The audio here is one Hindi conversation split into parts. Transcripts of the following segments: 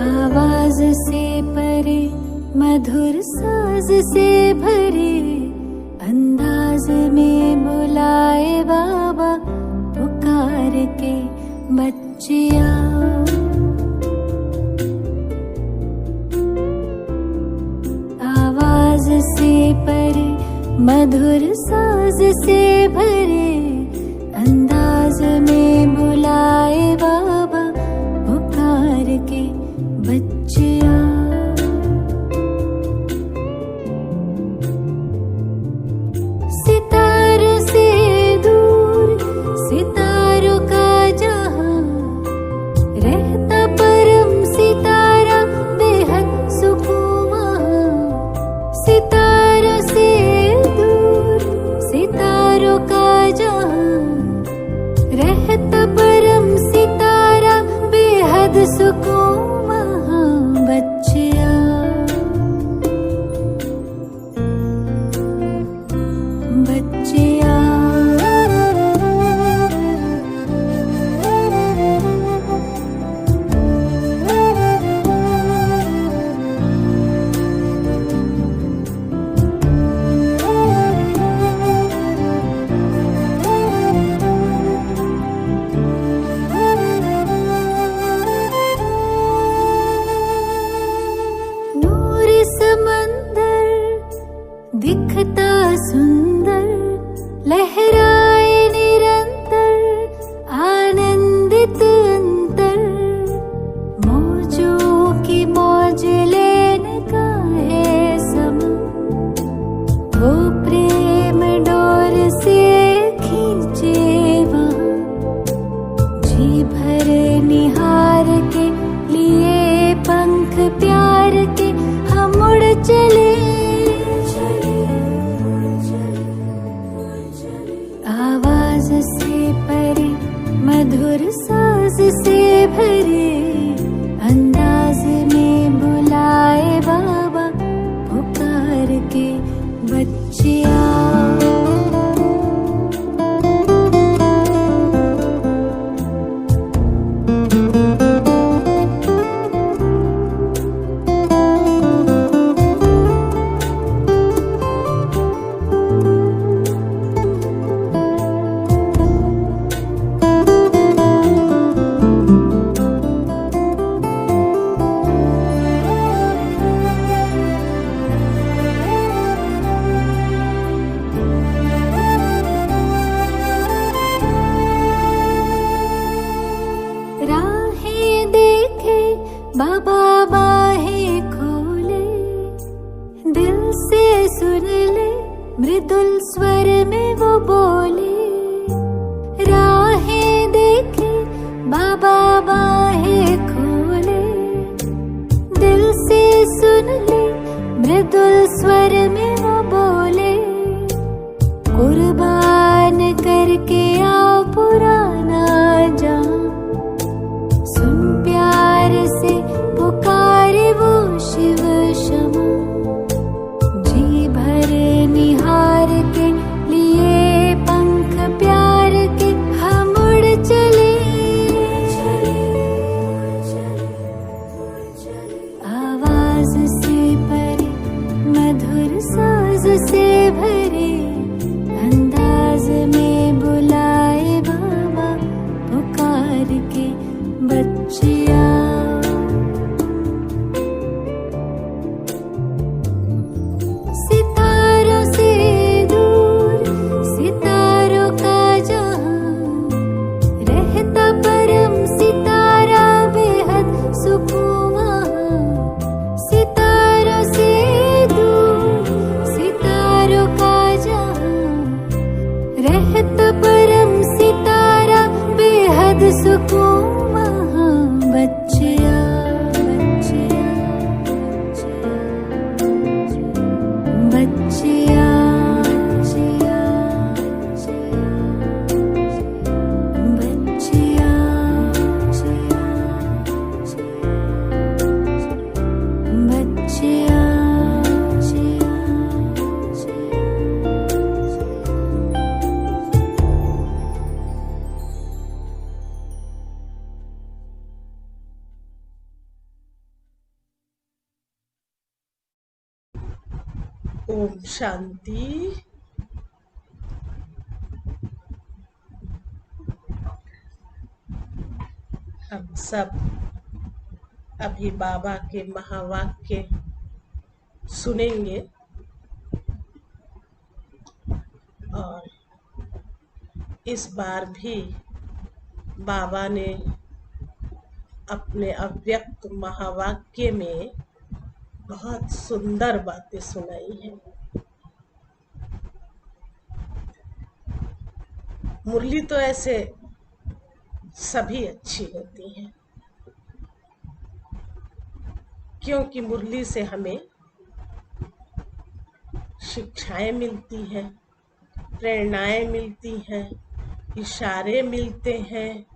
आवाज से परे मधुर साज से भरे अंदाज में बुलाए बाबा पुकार के बच्चिया। आवाज से परे मधुर साज से भरे अंदाज में बुलाए बाबा पुकार के बच्चिया। सितारों से दूर सितारों का जहां रहता परम सितारा बेहद सुकून वहां। सितारों से दूर सितारों का जहां रहता परम सितारा बेहद सुकून बच्चिया। बच्चिया दिखता सुंदर लहराए निरंतर आनंदित अंतर। मौजों की मौज लेने का है समय वो प्रेम डोर से खींचे वहाँ। जी भर निहार के लिए पंख प्यार के हम उड़ चले। आवाज से परे मधुर साज से भरे अंदाज में बुलाए बाबा पुकार के बच्चिया। राहें देखे बाबा बाहें खोले दिल से सुन ले मृदुल स्वर में वो बोले। राहें देखे बाबा बाहें खोले दिल से सुन ले मृदुल स्वर में वो बोले। कुर्बान करके आओ पुराना जान सुन प्यार से पुकारे वो शिव क्षमा। जी भर निहार के लिए पंख प्यार के हम उड़ चले। आवाज से परे मधुर साज से भरे अंदाज में बुलाए बाबा पुकार के बच्चिया। सितारों से दूर सितारों का जहां रहता परम सितारा बेहद सुकून वहां। सितारों से दूर सितारों ओम शांति। हम सब अभी बाबा के महावाक्य सुनेंगे और इस बार भी बाबा ने अपने अव्यक्त महावाक्य में बहुत सुंदर बातें सुनाई हैं। मुरली तो ऐसे सभी अच्छी होती हैं, क्योंकि मुरली से हमें शिक्षाएं मिलती हैं, प्रेरणाएं मिलती हैं, इशारे मिलते हैं,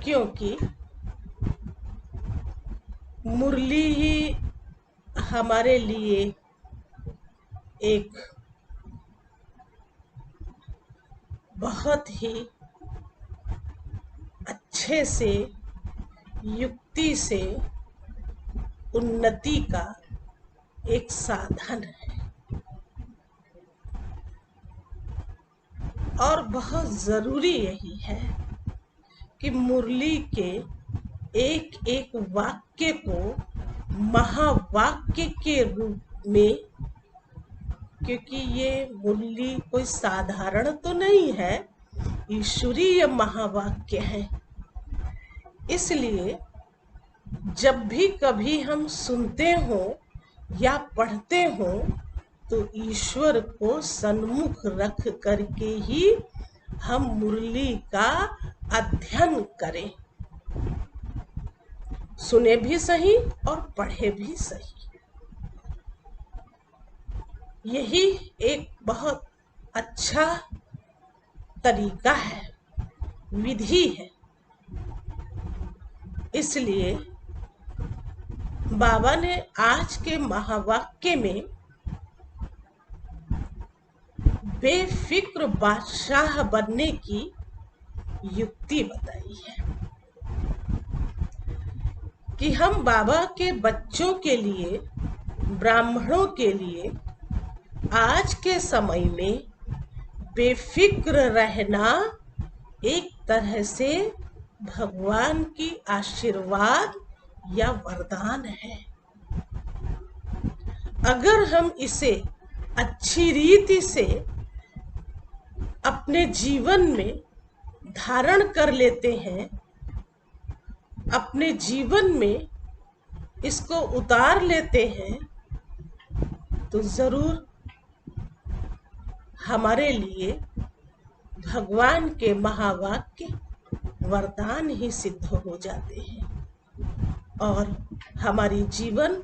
क्योंकि मुरली ही हमारे लिए एक बहुत ही अच्छे से युक्ति से उन्नति का एक साधन है और बहुत जरूरी यही है कि मुरली के एक एक वाक्य को महावाक्य के रूप में, क्योंकि ये मुरली कोई साधारण तो नहीं है, ईश्वरीय महावाक्य है। इसलिए जब भी कभी हम सुनते हो या पढ़ते हो तो ईश्वर को सन्मुख रख करके ही हम मुरली का अध्ययन करें, सुने भी सही और पढ़े भी सही। यही एक बहुत अच्छा तरीका है, विधि है। इसलिए बाबा ने आज के महावाक्य में बेफिक्र बादशाह बनने की युक्ति बताई है कि हम बाबा के बच्चों के लिए, ब्राह्मणों के लिए आज के समय में बेफिक्र रहना एक तरह से भगवान की आशीर्वाद या वरदान है। अगर हम इसे अच्छी रीति से अपने जीवन में धारण कर लेते हैं, अपने जीवन में इसको उतार लेते हैं, तो जरूर हमारे लिए भगवान के महावाक्य वरदान ही सिद्ध हो जाते हैं और हमारी जीवन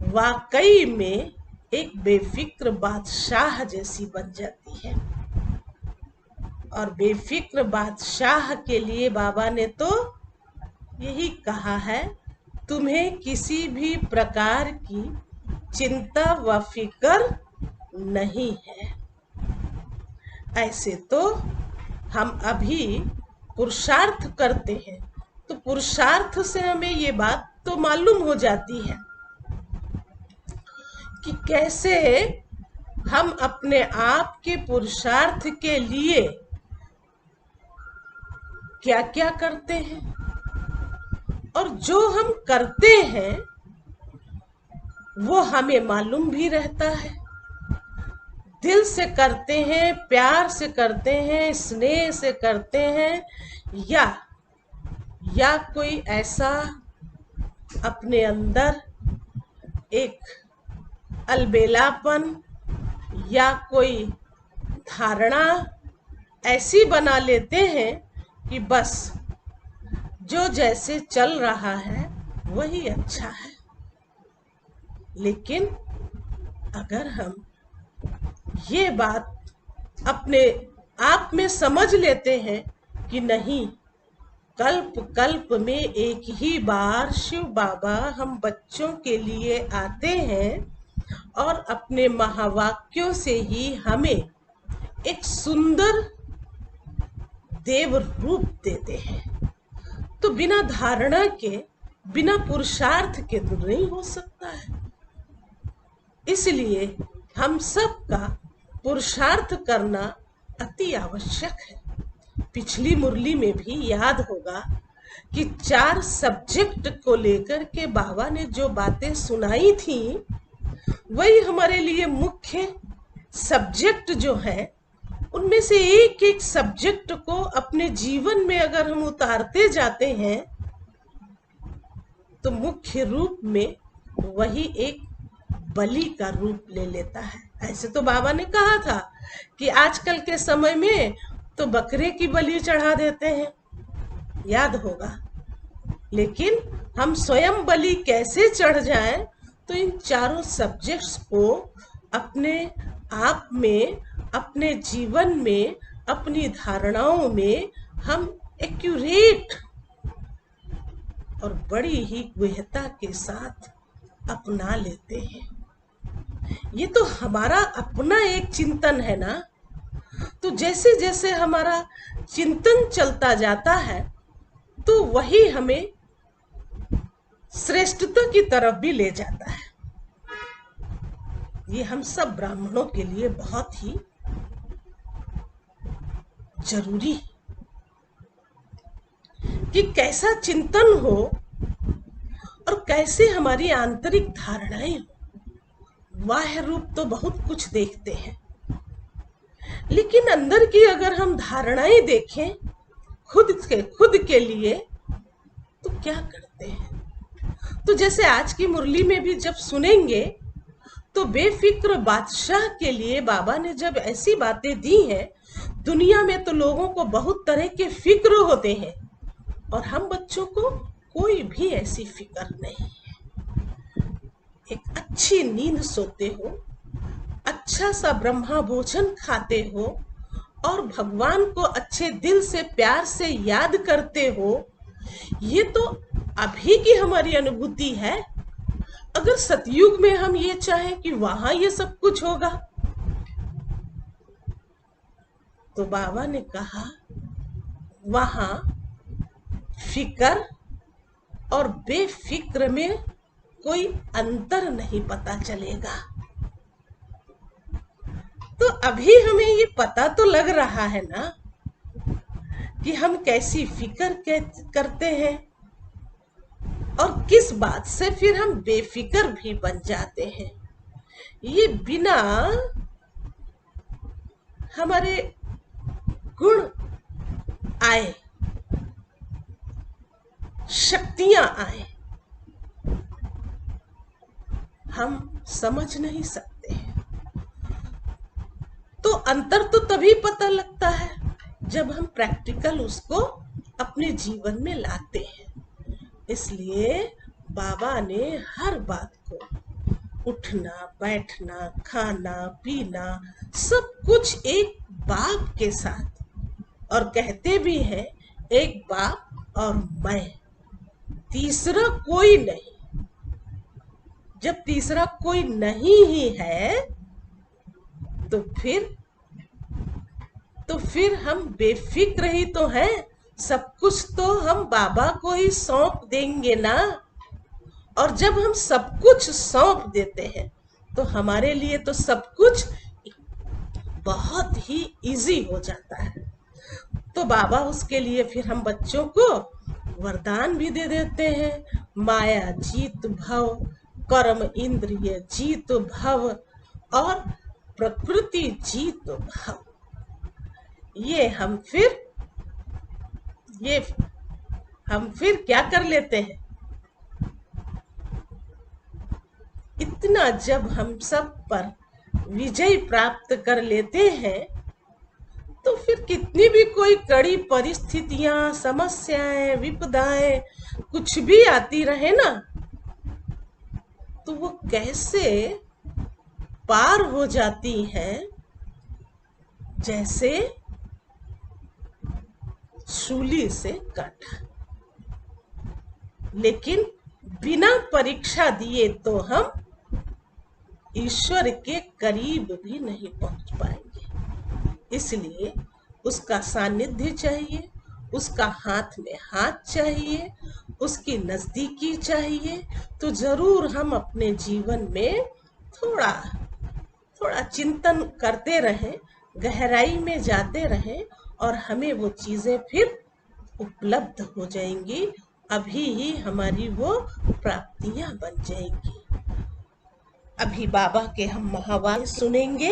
वाकई में एक बेफिक्र बादशाह जैसी बन जाती है। और बेफिक्र बादशाह के लिए बाबा ने तो यही कहा है, तुम्हें किसी भी प्रकार की चिंता व फिक्र नहीं है। ऐसे तो हम अभी पुरुषार्थ करते हैं, तो पुरुषार्थ से हमें ये बात तो मालूम हो जाती है कि कैसे हम अपने आप के पुरुषार्थ के लिए क्या क्या करते हैं, और जो हम करते हैं वो हमें मालूम भी रहता है। दिल से करते हैं, प्यार से करते हैं, स्नेह से करते हैं, या कोई ऐसा अपने अंदर एक अलबेलापन या कोई धारणा ऐसी बना लेते हैं कि बस जो जैसे चल रहा है वही अच्छा है। लेकिन अगर हम ये बात अपने आप में समझ लेते हैं कि नहीं, कल्प कल्प में एक ही बार शिव बाबा हम बच्चों के लिए आते हैं और अपने महावाक्यों से ही हमें एक सुंदर देव रूप देते हैं, तो बिना धारणा के, बिना पुरुषार्थ के तो नहीं हो सकता है। इसलिए हम सबका पुरुषार्थ करना अति आवश्यक है। पिछली मुरली में भी याद होगा कि 4 सब्जेक्ट को लेकर के बाबा ने जो बातें सुनाई थी, वही हमारे लिए मुख्य सब्जेक्ट जो है, उनमें से एक एक सब्जेक्ट को अपने जीवन में अगर हम उतारते जाते हैं तो मुख्य रूप में वही एक बलि का रूप ले लेता है। ऐसे तो बाबा ने कहा था कि आजकल के समय में तो बकरे की बलि चढ़ा देते हैं, याद होगा। लेकिन हम स्वयं बलि कैसे चढ़ जाएं, तो इन 4 सब्जेक्ट्स को अपने आप में, अपने जीवन में, अपनी धारणाओं में हम एक्यूरेट और बड़ी ही गहनता के साथ अपना लेते हैं। ये तो हमारा अपना एक चिंतन है ना। तो जैसे जैसे हमारा चिंतन चलता जाता है तो वही हमें श्रेष्ठता की तरफ भी ले जाता है। ये हम सब ब्राह्मणों के लिए बहुत ही जरूरी है कि कैसा चिंतन हो और कैसे हमारी आंतरिक धारणाएं हो। बाह्य रूप तो बहुत कुछ देखते हैं, लेकिन अंदर की अगर हम धारणाएं देखें खुद के लिए, तो क्या करते हैं। तो जैसे आज की मुरली में भी जब सुनेंगे तो बेफिक्र बादशाह के लिए बाबा ने जब ऐसी बातें दी हैं, दुनिया में तो लोगों को बहुत तरह के फिक्र होते हैं और हम बच्चों को कोई भी ऐसी फिक्र नहीं है। एक अच्छी नींद सोते हो, अच्छा सा ब्रह्मा भोजन खाते हो और भगवान को अच्छे दिल से प्यार से याद करते हो। ये तो अभी की हमारी अनुभूति है। अगर सतयुग में हम ये चाहें कि वहां ये सब कुछ होगा, तो बाबा ने कहा वहां फिक्र और बेफिक्र में कोई अंतर नहीं पता चलेगा। तो अभी हमें ये पता तो लग रहा है ना कि हम कैसी फिक्र करते हैं और किस बात से फिर हम बेफिक्र भी बन जाते हैं। ये बिना हमारे गुण आए, शक्तियां आए, हम समझ नहीं सकते हैं। तो अंतर तो तभी पता लगता है जब हम प्रैक्टिकल उसको अपने जीवन में लाते हैं। इसलिए बाबा ने हर बात को, उठना, बैठना, खाना, पीना, सब कुछ एक बाप के साथ, और कहते भी हैं एक बाप और मैं, तीसरा कोई नहीं। जब तीसरा कोई नहीं ही है तो फिर हम बेफिक्र ही तो हैं। सब कुछ तो हम बाबा को ही सौंप देंगे ना। और जब हम सब कुछ सौंप देते हैं तो हमारे लिए तो सब कुछ बहुत ही इजी हो जाता है। तो बाबा उसके लिए फिर हम बच्चों को वरदान भी दे देते हैं। माया जीत भव, कर्म इंद्रिय जीत भव और प्रकृति जीत भव। ये हम फिर क्या कर लेते हैं। इतना जब हम सब पर विजय प्राप्त कर लेते हैं तो फिर कितनी भी कोई कड़ी परिस्थितियां, समस्याएं, विपदाएं कुछ भी आती रहे ना, तो वो कैसे पार हो जाती हैं, जैसे सूली से कट। लेकिन बिना परीक्षा दिए तो हम ईश्वर के करीब भी नहीं पहुंच पाएंगे। इसलिए उसका सानिध्य चाहिए, उसका हाथ में हाथ चाहिए, उसकी नजदीकी चाहिए, तो जरूर हम अपने जीवन में थोड़ा थोड़ा चिंतन करते रहें, गहराई में जाते रहें और हमें वो चीजें फिर उपलब्ध हो जाएंगी। अभी ही हमारी वो प्राप्तियां बन जाएंगी। अभी बाबा के हम महावाक्य सुनेंगे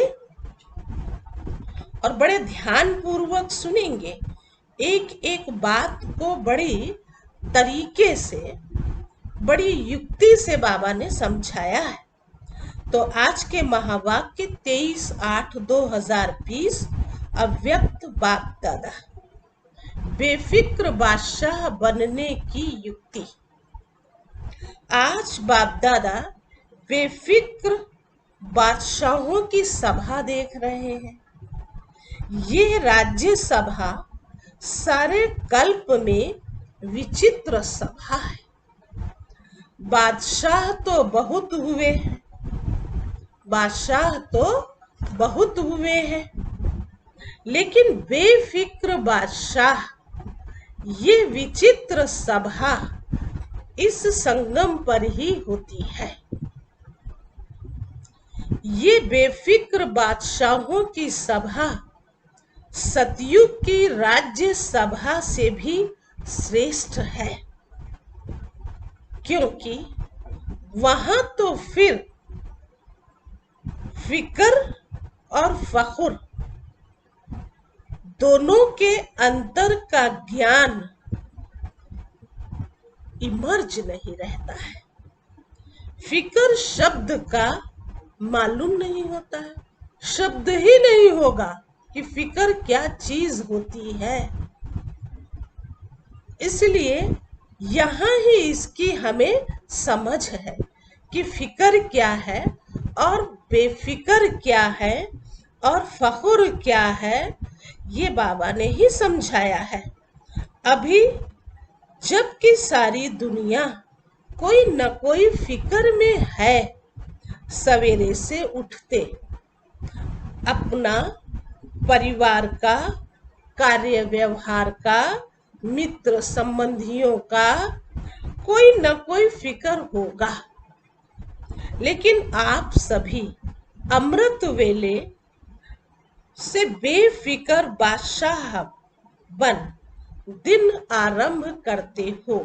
और बड़े ध्यान पूर्वक सुनेंगे। एक एक बात को बड़ी तरीके से, बड़ी युक्ति से बाबा ने समझाया है। तो आज के महावाक्य 23/8/2020 अव्यक्त बाप दादा, बेफिक्र बादशाह बनने की युक्ति। आज बाप दादा बेफिक्र बादशाहों की सभा देख रहे हैं। ये राज्य सभा सारे कल्प में विचित्र सभा है। बादशाह तो बहुत हुए हैं, बादशाह तो बहुत हुए हैं, लेकिन बेफिक्र बादशाह, ये विचित्र सभा इस संगम पर ही होती है। ये बेफिक्र बादशाहों की सभा सतयुग की राज्य सभा से भी श्रेष्ठ है, क्योंकि वहां तो फिर फिक्र और फखुर दोनों के अंतर का ज्ञान इमर्ज नहीं रहता है। फिक्र शब्द का मालूम नहीं होता है, शब्द ही नहीं होगा कि फिक्र क्या चीज होती है। इसलिए यहाँ ही इसकी हमें समझ है कि फिक्र क्या है और बेफिक्र क्या है और फखुर क्या है, ये बाबा ने ही समझाया है। अभी जबकि सारी दुनिया कोई न कोई फिक्र में है, सवेरे से उठते अपना परिवार का, कार्य व्यवहार का, मित्र संबंधियों का कोई न कोई फिक्र होगा, लेकिन आप सभी अमृत वेले से बेफिक्र बादशाह बन दिन आरंभ करते हो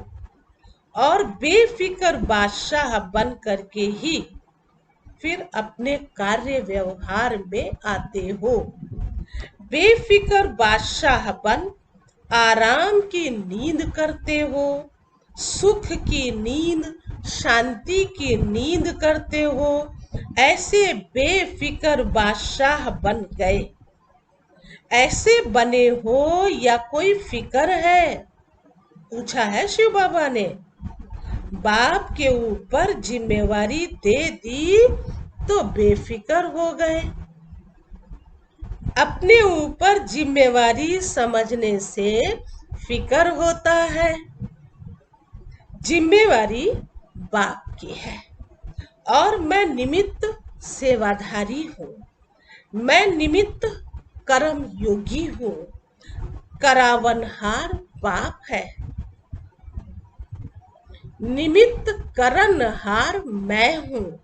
और बेफिक्र बादशाह बन करके ही फिर अपने कार्य व्यवहार में आते हो। बेफिक्र बादशाह बन आराम की नींद करते हो, सुख की नींद, शांति की नींद करते हो। ऐसे बेफिक्र बादशाह बन गए। ऐसे बने हो या कोई फिक्र है, पूछा है शिव बाबा ने। बाप के ऊपर जिम्मेवारी दे दी तो बेफिक्र हो गए। अपने ऊपर जिम्मेवारी समझने से फिक्र होता है। जिम्मेवारी बाप की है और मैं निमित्त सेवाधारी हूँ। मैं निमित्त कर्म योगी हूँ। करावनहार बाप है, निमित्त करनहार मैं हूँ।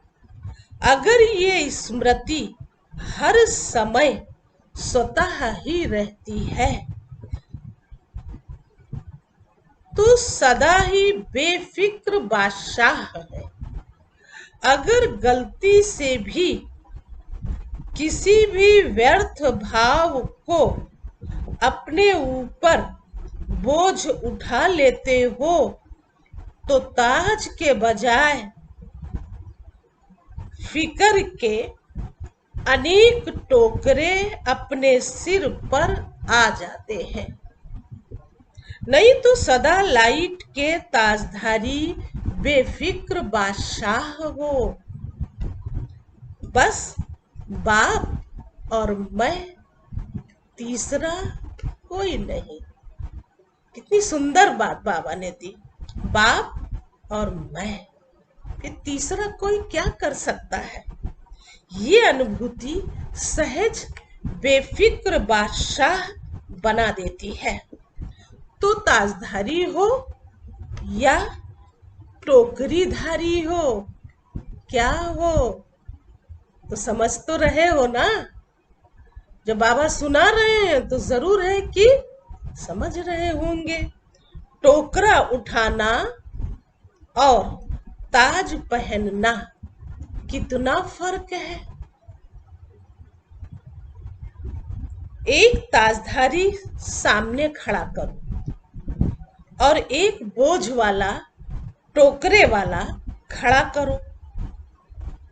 अगर ये स्मृति हर समय स्वतः ही रहती है तो सदा ही बेफिक्र बादशाह है। अगर गलती से भी किसी भी व्यर्थ भाव को अपने ऊपर बोझ उठा लेते हो तो ताज के बजाय फिक्र के अनेक टोकरे अपने सिर पर आ जाते हैं। नहीं तो सदा लाइट के ताजधारी बेफिक्र बादशाह हो। बस बाप और मैं, तीसरा कोई नहीं। कितनी सुंदर बात बाबा ने दी, बाप और मैं, फिर तीसरा कोई क्या कर सकता है। ये अनुभूति सहज बेफिक्र बादशाह बना देती है। तो ताजधारी हो या टोकरीधारी हो, क्या हो, तो समझ तो रहे हो ना। जब बाबा सुना रहे हैं तो जरूर है कि समझ रहे होंगे। टोकरा उठाना और ताज पहनना कितना फर्क है। एक ताजधारी सामने खड़ा करो और एक बोझ वाला टोकरे वाला खड़ा करो,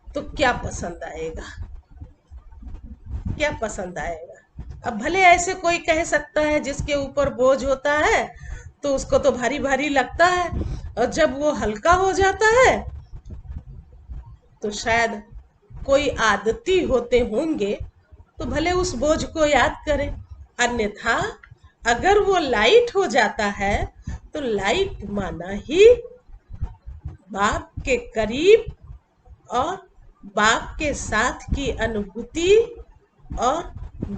तो क्या पसंद आएगा? क्या पसंद आएगा? अब भले ऐसे कोई कह सकता है जिसके ऊपर बोझ होता है तो उसको तो भारी भारी लगता है, और जब वो हल्का हो जाता है तो शायद कोई आदती होते होंगे तो भले उस बोझ को याद करें। अन्यथा अगर वो लाइट हो जाता है तो लाइट माना ही बाप के करीब और बाप के साथ की अनुभूति, और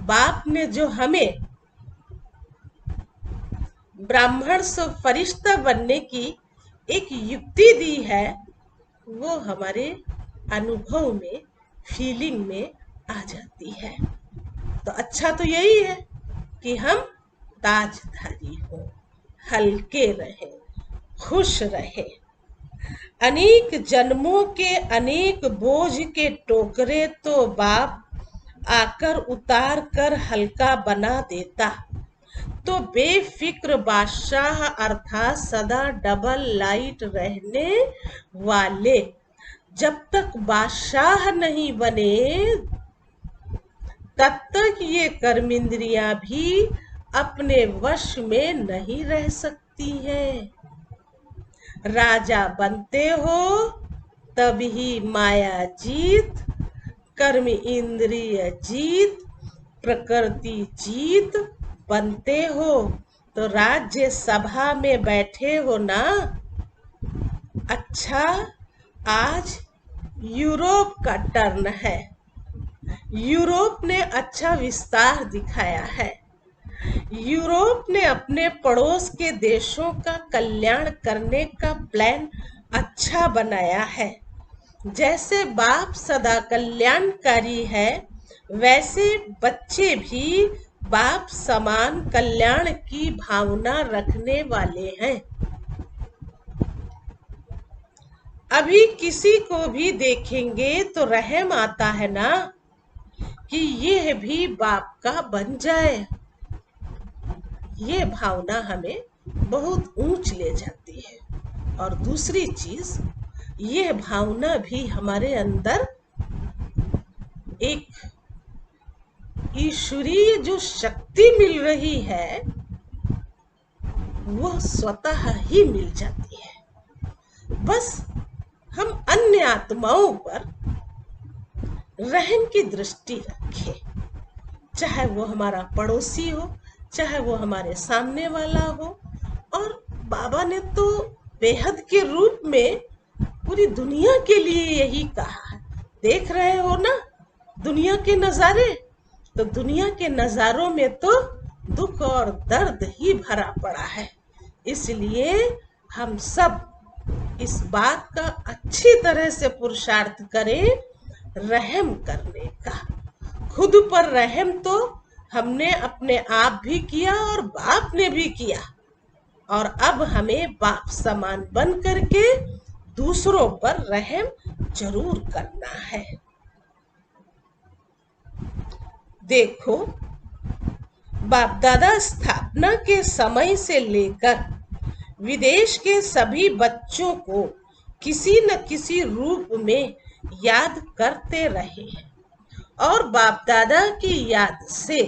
बाप ने जो हमें ब्राह्मण से फरिश्ता बनने की एक युक्ति दी है, वो हमारे अनुभव में, फीलिंग में आ जाती है। तो अच्छा तो यही है कि हम ताजधारी हो, हल्के रहे, खुश रहे। अनेक जन्मों के अनेक बोझ के टोकरे तो बाप आकर उतार कर हल्का बना देता। तो बेफिक्र बादशाह अर्थात सदा डबल लाइट रहने वाले जब तक बादशाह नहीं बने तब तक ये कर्मेंद्रियां भी अपने वश में नहीं रह सकती हैं। राजा बनते हो तब ही माया जीत, कर्म इंद्रिय जीत, प्रकृति जीत बनते हो तो राज्य सभा में बैठे हो ना। अच्छा, आज यूरोप का टर्न है। यूरोप ने अच्छा विस्तार दिखाया है। यूरोप ने अपने पड़ोस के देशों का कल्याण करने का प्लान अच्छा बनाया है। जैसे बाप सदा कल्याणकारी है, वैसे बच्चे भी बाप समान कल्याण की भावना रखने वाले हैं। अभी किसी को भी देखेंगे तो रहम आता है ना कि यह भी बाप का बन जाए। ये भावना हमें बहुत ऊंच ले जाती है। और दूसरी चीज, यह भावना भी हमारे अंदर एक ईश्वरीय जो शक्ति मिल रही है वह स्वतः ही मिल जाती है। बस हम अन्य आत्माओं पर रहम की दृष्टि रखें, चाहे वो हमारा पड़ोसी हो, चाहे वो हमारे सामने वाला हो। और बाबा ने तो बेहद के रूप में पूरी दुनिया के लिए यही कहा है। देख रहे हो ना दुनिया के नजारे, तो दुनिया के नजारों में तो दुख और दर्द ही भरा पड़ा है। इसलिए हम सब इस बात का अच्छी तरह से पुरुषार्थ करें रहम करने का। खुद पर रहम तो हमने अपने आप भी किया और बाप ने भी किया, और अब हमें बाप समान बन करके दूसरों पर रहम जरूर करना है। देखो, बाप दादा स्थापना के समय से लेकर विदेश के सभी बच्चों को किसी न किसी रूप में याद करते रहे हैं, और बाप दादा की याद से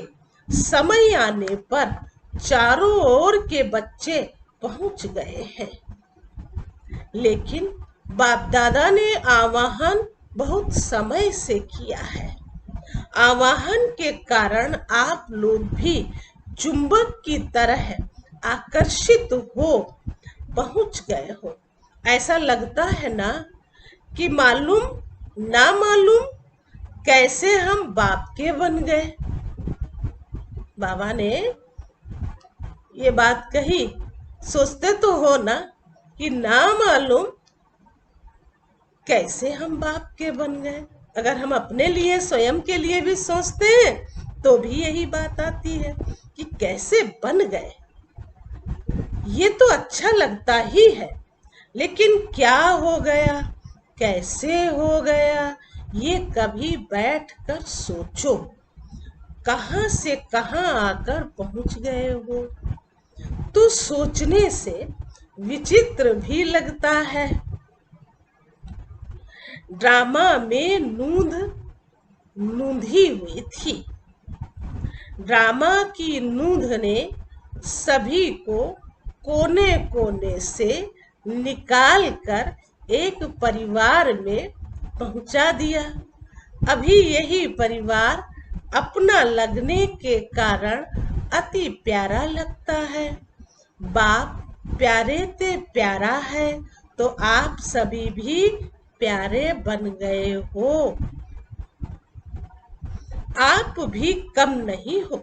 समय आने पर चारों ओर के बच्चे पहुंच गए हैं। लेकिन बाप दादा ने आवाहन बहुत समय से किया है। आवाहन के कारण आप लोग भी चुंबक की तरह आकर्षित हो पहुंच गए हो। ऐसा लगता है ना कि मालूम ना मालूम कैसे हम बाप के बन गए। बाबा ने ये बात कही, सोचते तो हो ना कि ना मालूम कैसे हम बाप के बन गए। अगर हम अपने लिए स्वयं के लिए भी सोचते हैं तो भी यही बात आती है कि कैसे बन गए। ये तो अच्छा लगता ही है, लेकिन क्या हो गया, कैसे हो गया, ये कभी बैठ कर सोचो। कहां से कहां आकर पहुंच गए हो। तो सोचने से विचित्र भी लगता है। ड्रामा में नूंधी हुई थी। ड्रामा की नूंद ने सभी को कोने कोने से निकाल कर एक परिवार में पहुंचा दिया। अभी यही परिवार अपना लगने के कारण अति प्यारा लगता है। बाप प्यारे ते प्यारा है, तो आप सभी भी प्यारे बन गए हो। आप भी कम नहीं हो।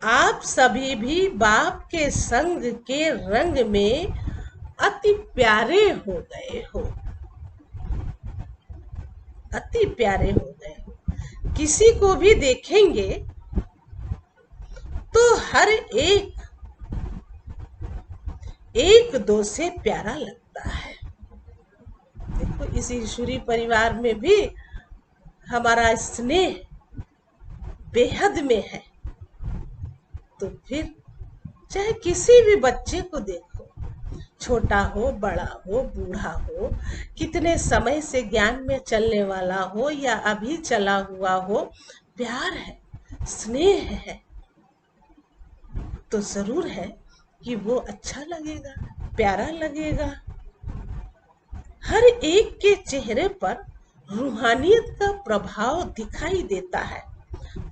आप सभी भी बाप के संग के रंग में अति प्यारे हो गए हो। अति प्यारे हो गए हो। किसी को भी देखेंगे तो हर एक दो से प्यारा लगता है। देखो, इस ईश्वरी परिवार में भी हमारा स्नेह बेहद में है। तो फिर चाहे किसी भी बच्चे को देखो, छोटा हो, बड़ा हो, बूढ़ा हो, कितने समय से ज्ञान में चलने वाला हो या अभी चला हुआ हो, प्यार है, स्नेह है, तो जरूर है कि वो अच्छा लगेगा, प्यारा लगेगा। हर एक के चेहरे पर रूहानियत का प्रभाव दिखाई देता है।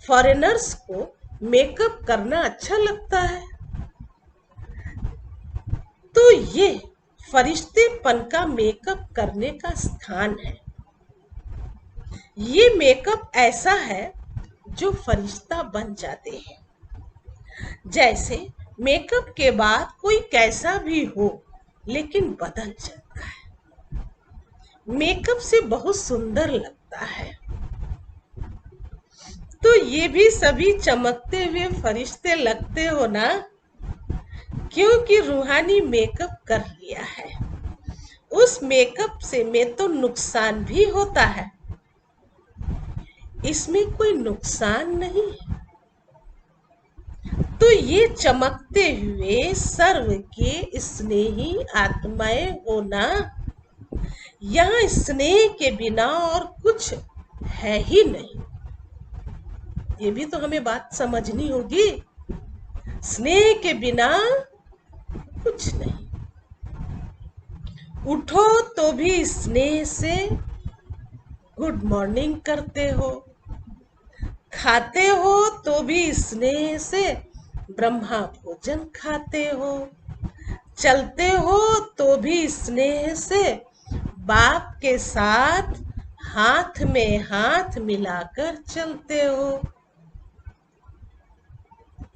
फॉरेनर्स को मेकअप करना अच्छा लगता है, तो ये फरिश्तेपन का मेकअप करने का स्थान है। ये मेकअप ऐसा है जो फरिश्ता बन जाते हैं। जैसे मेकअप के बाद कोई कैसा भी हो, लेकिन बदल जाता है। मेकअप से बहुत सुंदर लगता है। तो ये भी सभी चमकते हुए फरिश्ते लगते हो ना, क्योंकि रूहानी मेकअप कर लिया है। उस मेकअप से में तो नुकसान भी होता है, इसमें कोई नुकसान नहीं है। तो ये चमकते हुए सर्व के स्नेही आत्माएं होना, यहाँ स्नेह के बिना और कुछ है ही नहीं। ये भी तो हमें बात समझनी होगी। स्नेह के बिना कुछ नहीं। उठो तो भी स्नेह से गुड मॉर्निंग करते हो, खाते हो तो भी स्नेह से ब्रह्मा भोजन खाते हो, चलते हो तो भी स्नेह से बाप के साथ हाथ में हाथ मिलाकर चलते हो।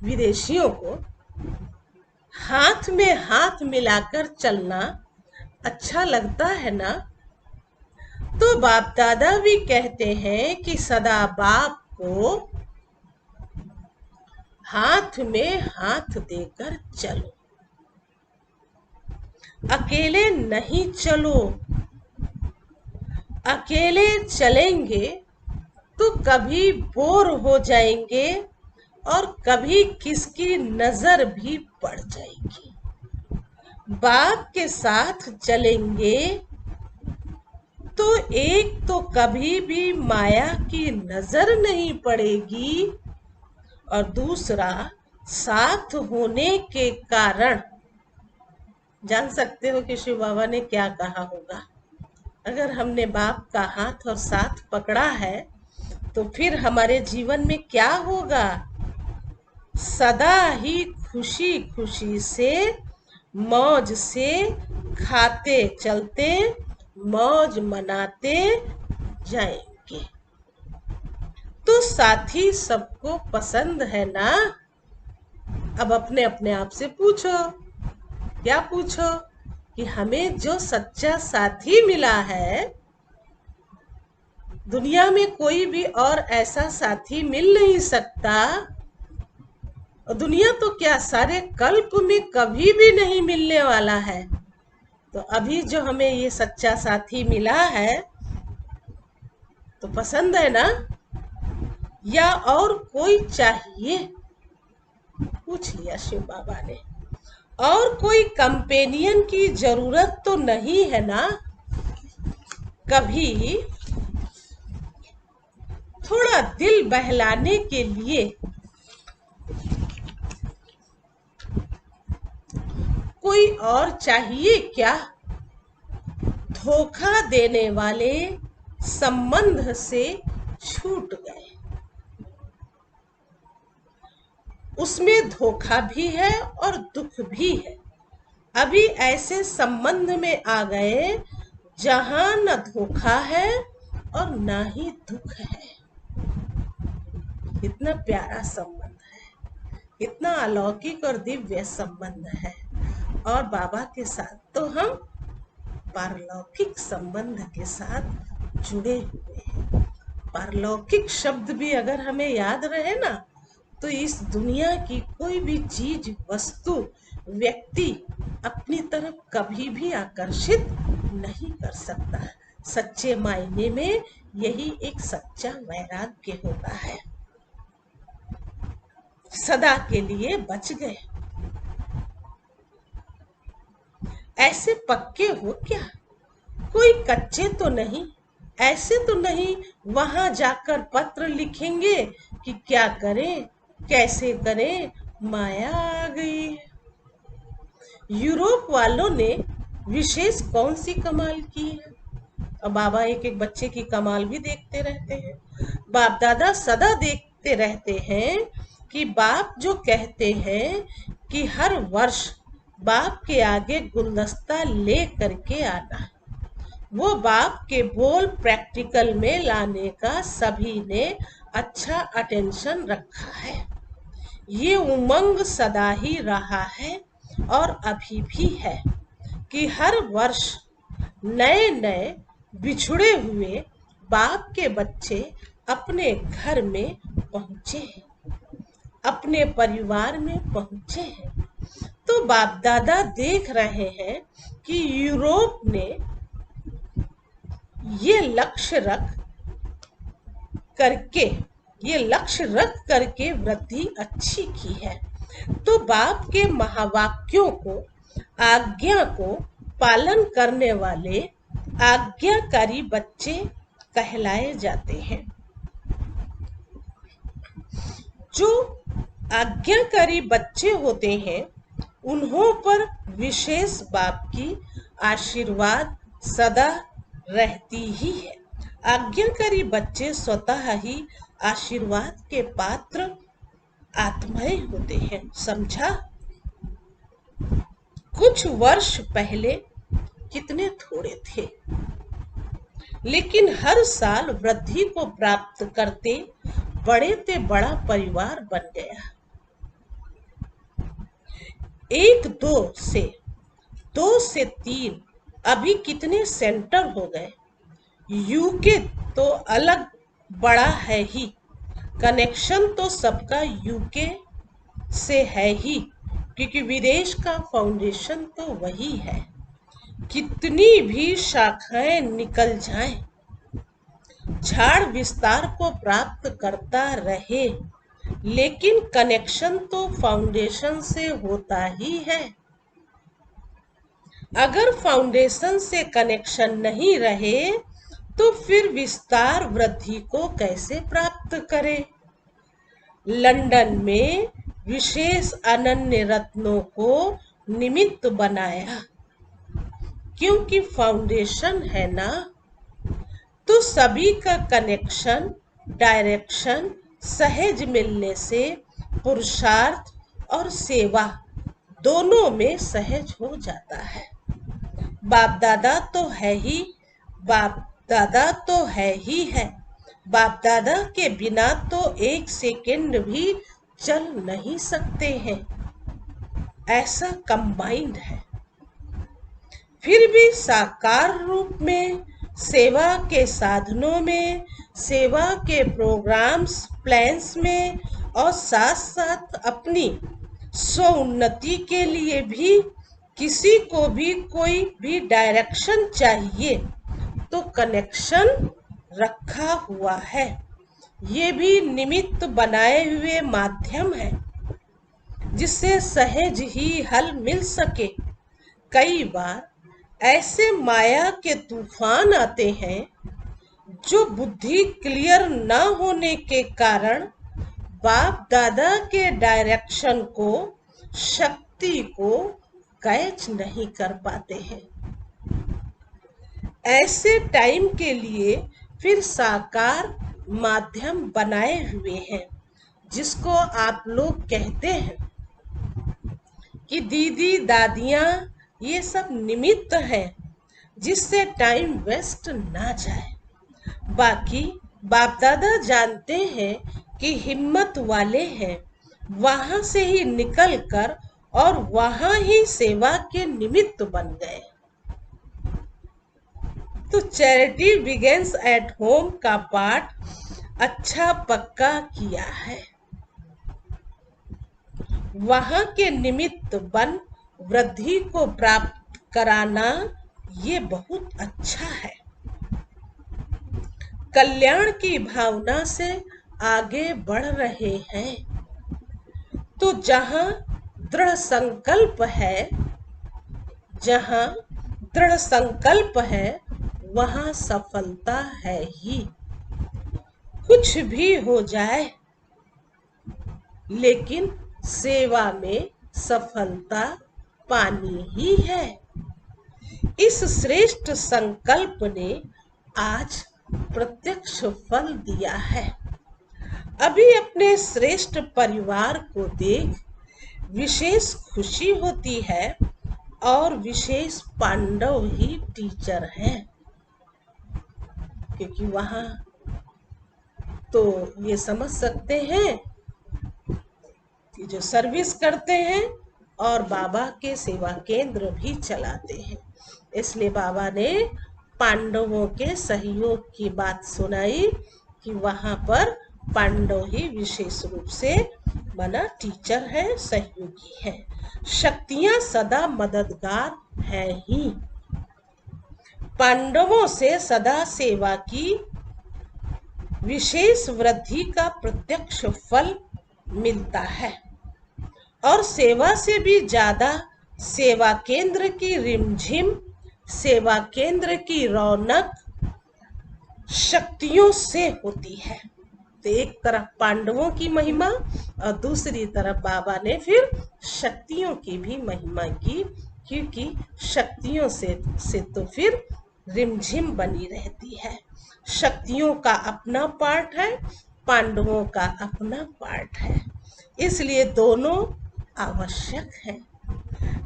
विदेशियों को हाथ में हाथ मिलाकर चलना अच्छा लगता है ना। तो बाप दादा भी कहते हैं कि सदा बाप को हाथ में हाथ देकर चलो, अकेले नहीं चलो। अकेले चलेंगे तो कभी बोर हो जाएंगे और कभी किसकी नजर भी पड़ जाएगी। बाप के साथ चलेंगे तो एक तो कभी भी माया की नजर नहीं पड़ेगी, और दूसरा साथ होने के कारण जान सकते हो कि शिव बाबा ने क्या कहा होगा। अगर हमने बाप का हाथ और साथ पकड़ा है तो फिर हमारे जीवन में क्या होगा। सदा ही खुशी खुशी से मौज से खाते चलते मौज मनाते जाएंगे। तो साथी सबको पसंद है ना। अब अपने अपने आप से पूछो, क्या पूछो कि हमें जो सच्चा साथी मिला है दुनिया में कोई भी और ऐसा साथी मिल नहीं सकता, और दुनिया तो क्या सारे कल्प में कभी भी नहीं मिलने वाला है। तो अभी जो हमें ये सच्चा साथी मिला है तो पसंद है ना, या और कोई चाहिए? पूछ लिया शिव बाबा ने। और कोई कंपेनियन की जरूरत तो नहीं है ना? कभी थोड़ा दिल बहलाने के लिए कोई और चाहिए क्या? धोखा देने वाले संबंध से छूट गए, उसमें धोखा भी है और दुख भी है। अभी ऐसे संबंध में आ गए जहां न धोखा है और ना ही दुख है। इतना प्यारा संबंध है, इतना अलौकिक और दिव्य संबंध है। और बाबा के साथ तो हम पारलौकिक संबंध के साथ जुड़े हुए हैं। पारलौकिक शब्द भी अगर हमें याद रहे ना, तो इस दुनिया की कोई भी चीज, वस्तु, व्यक्ति अपनी तरफ कभी भी आकर्षित नहीं कर सकता। सच्चे मायने में यही एक सच्चा वैराग्य होता है। सदा के लिए बच गए, ऐसे पक्के हो क्या? कोई कच्चे तो नहीं, ऐसे तो नहीं वहां जाकर पत्र लिखेंगे कि क्या करें, कैसे करें, माया आ गई। यूरोप वालों ने विशेष कौन सी कमाल की है? और बाबा एक एक बच्चे की कमाल भी देखते रहते हैं। बाप दादा सदा देखते रहते हैं कि बाप जो कहते हैं कि हर वर्ष बाप के आगे गुलदस्ता ले करके आना, वो बाप के बोल प्रैक्टिकल में लाने का सभी ने अच्छा अटेंशन रखा है। ये उमंग सदा ही रहा है और अभी भी है कि हर वर्ष नए नए बिछुड़े हुए बाप के बच्चे अपने घर में पहुंचे हैं, अपने परिवार में पहुंचे हैं। तो बाप दादा देख रहे हैं कि यूरोप ने ये लक्ष्य रख करके वृद्धि अच्छी की है। तो बाप के महावाक्यों को, आज्ञा को पालन करने वाले आज्ञाकारी बच्चे कहलाए जाते हैं। जो आज्ञाकारी बच्चे होते हैं उन्हों पर विशेष बाप की आशीर्वाद सदा रहती ही है। आज्ञाकारी बच्चे स्वतः ही आशीर्वाद के पात्र आत्माएं होते हैं। समझा? कुछ वर्ष पहले कितने थोड़े थे, लेकिन हर साल वृद्धि को प्राप्त करते बड़े से बड़ा परिवार बन गया। 1 2 से 3 अभी कितने सेंटर हो गए। यूके तो अलग बड़ा है ही, कनेक्शन तो सबका यूके से है ही, क्योंकि विदेश का फाउंडेशन तो वही है। कितनी भी शाखाएं निकल जाएं, झाड़ विस्तार को प्राप्त करता रहे, लेकिन कनेक्शन तो फाउंडेशन से होता ही है। अगर फाउंडेशन से कनेक्शन नहीं रहे तो फिर विस्तार वृद्धि को कैसे प्राप्त करे? लंदन में विशेष अनन्य रत्नों को निमित्त बनाया, क्योंकि फाउंडेशन है ना। तो सभी का कनेक्शन, डायरेक्शन सहज मिलने से पुरुषार्थ और सेवा दोनों में सहज हो जाता है। बाप दादा तो है ही, बाप दादा तो है ही है। बाप दादा के बिना तो 1 सेकंड भी चल नहीं सकते हैं, ऐसा कंबाइंड है। फिर भी साकार रूप में सेवा के साधनों में सेवा के प्रोग्राम्स प्लान्स में और साथ साथ अपनी स्वोन्नति के लिए भी किसी को भी कोई भी डायरेक्शन चाहिए तो कनेक्शन रखा हुआ है। ये भी निमित्त बनाए हुए माध्यम है जिससे सहज ही हल मिल सके। कई बार ऐसे माया के तूफान आते हैं जो बुद्धि क्लियर न होने के कारण बाप दादा के डायरेक्शन को, शक्ति को कैच नहीं कर पाते हैं। ऐसे टाइम के लिए फिर साकार माध्यम बनाए हुए हैं जिसको आप लोग कहते हैं कि दीदी दादियां ये सब निमित्त हैं जिससे टाइम वेस्ट ना जाए। बाकी बाप दादा जानते हैं कि हिम्मत वाले हैं, वहां से ही निकलकर और वहां ही सेवा के निमित्त बन गए। तो चैरिटी बिगेन्स एट होम का पाठ अच्छा पक्का किया है। वहां के निमित्त बन वृद्धि को प्राप्त कराना ये बहुत अच्छा है। कल्याण की भावना से आगे बढ़ रहे हैं तो जहां दृढ़ संकल्प है, जहां दृढ़ संकल्प है वहां सफलता है ही। कुछ भी हो जाए लेकिन सेवा में सफलता पानी ही है। इस श्रेष्ठ संकल्प ने आज प्रत्यक्ष फल दिया है। अभी अपने श्रेष्ठ परिवार को देख विशेष खुशी होती है और विशेष पांडव ही टीचर हैं, क्योंकि वहां तो ये समझ सकते हैं कि जो सर्विस करते हैं और बाबा के सेवा केंद्र भी चलाते हैं। इसलिए बाबा ने पांडवों के सहयोग की बात सुनाई कि वहां पर पांडव ही विशेष रूप से माना टीचर है, सहयोगी है। शक्तियां सदा मददगार है ही। पांडवों से सदा सेवा की विशेष वृद्धि का प्रत्यक्ष फल मिलता है और सेवा से भी ज्यादा सेवा केंद्र की रिमझिम, सेवा केंद्र की रौनक शक्तियों से होती है। तो एक तरफ पांडवों की महिमा और दूसरी तरफ बाबा ने फिर शक्तियों की भी महिमा की, क्योंकि शक्तियों से तो फिर रिमझिम बनी रहती है। शक्तियों का अपना पार्ट है, पांडवों का अपना पार्ट है, इसलिए दोनों आवश्यक है।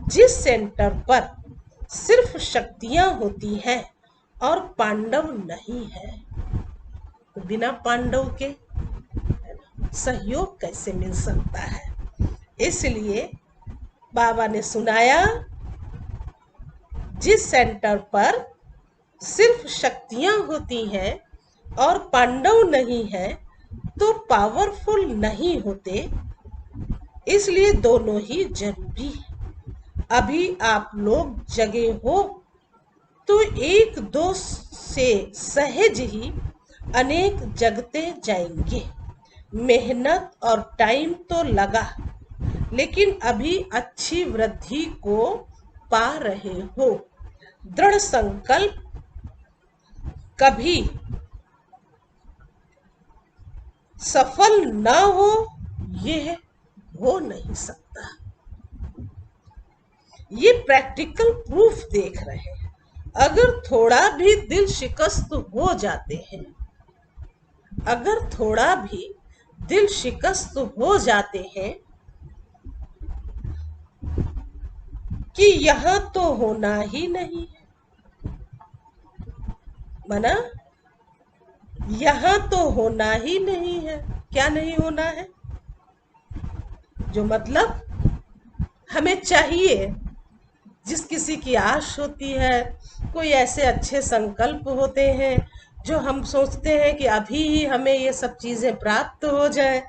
जिस सेंटर पर सिर्फ शक्तियां होती हैं और पांडव नहीं है तो बिना पांडव के सहयोग कैसे मिल सकता है। इसलिए बाबा ने सुनाया, जिस सेंटर पर सिर्फ शक्तियां होती हैं और पांडव नहीं है तो पावरफुल नहीं होते, इसलिए दोनों ही जरूरी है। अभी आप लोग जगे हो तो एक दो से सहज ही अनेक जगते जाएंगे। मेहनत और टाइम तो लगा, लेकिन अभी अच्छी वृद्धि को पा रहे हो। दृढ़ संकल्प कभी सफल ना हो, यह हो नहीं सकता। ये प्रैक्टिकल प्रूफ देख रहे हैं। अगर थोड़ा भी दिल शिकस्त हो जाते हैं, अगर थोड़ा भी दिल शिकस्त हो जाते हैं कि यहां तो होना ही नहीं है, मना यहां तो होना ही नहीं है। क्या नहीं होना है? जो मतलब हमें चाहिए, जिस किसी की आश होती है, कोई ऐसे अच्छे संकल्प होते हैं जो हम सोचते हैं कि अभी ही हमें ये सब चीजें प्राप्त हो जाए,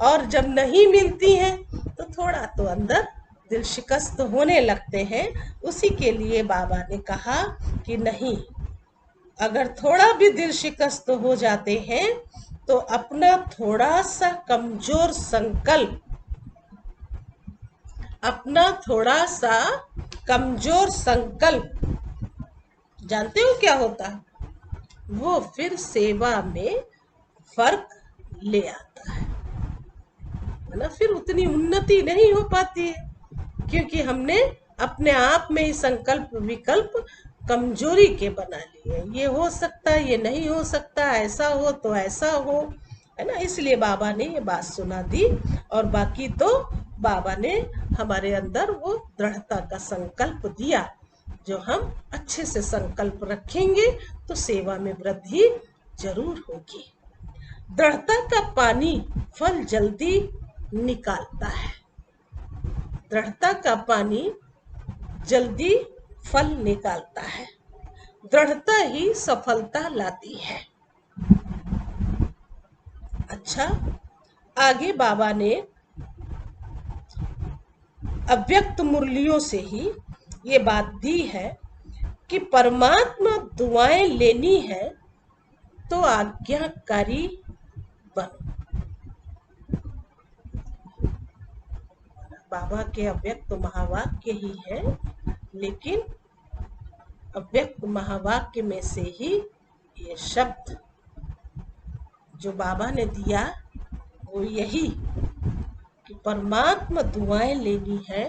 और जब नहीं मिलती हैं तो थोड़ा तो अंदर दिल शिकस्त होने लगते हैं। उसी के लिए बाबा ने कहा कि नहीं, अगर थोड़ा भी दिल शिकस्त हो जाते हैं तो अपना थोड़ा सा कमजोर संकल्प, अपना थोड़ा सा कमजोर संकल्प, जानते हो क्या होता है? वो फिर सेवा में फर्क ले आता है ना। फिर उतनी उन्नति नहीं हो पाती है, क्योंकि हमने अपने आप में ही संकल्प विकल्प कमजोरी के बना लिए। ये हो सकता है, ये नहीं हो सकता, ऐसा हो तो ऐसा हो, है ना। इसलिए बाबा ने ये बात सुना दी, और बाकी तो बाबा ने हमारे अंदर वो दृढ़ता का संकल्प दिया। जो हम अच्छे से संकल्प रखेंगे तो सेवा में वृद्धि जरूर होगी। दृढ़ता का पानी फल जल्दी निकालता है। दृढ़ता का पानी जल्दी फल निकालता है। दृढ़ता ही सफलता लाती है। अच्छा, आगे बाबा ने अव्यक्त मुरलियों से ही ये बात दी है कि परमात्मा दुआएं लेनी है तो आज्ञाकारी बनो। बाबा के अव्यक्त महावाक्य ही है, लेकिन अव्यक्त महावाक्य में से ही ये शब्द जो बाबा ने दिया वो यही कि परमात्मा दुआएं लेनी है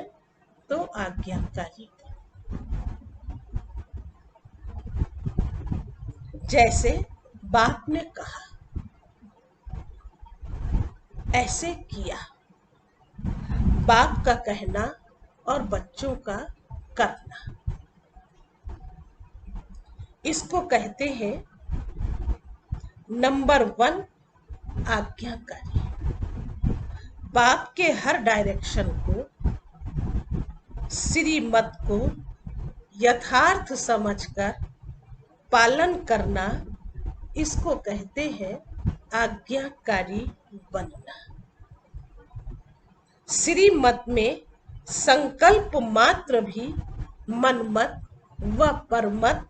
तो आज्ञाकारी बनो। जैसे बाप ने कहा ऐसे किया। बाप का कहना और बच्चों का करना, इसको कहते हैं नंबर 1 आज्ञाकारी। बाप के हर डायरेक्शन को, श्रीमत को यथार्थ समझकर पालन करना, इसको कहते हैं आज्ञाकारी बनना। श्रीमत में संकल्प मात्र भी मनमत व परमत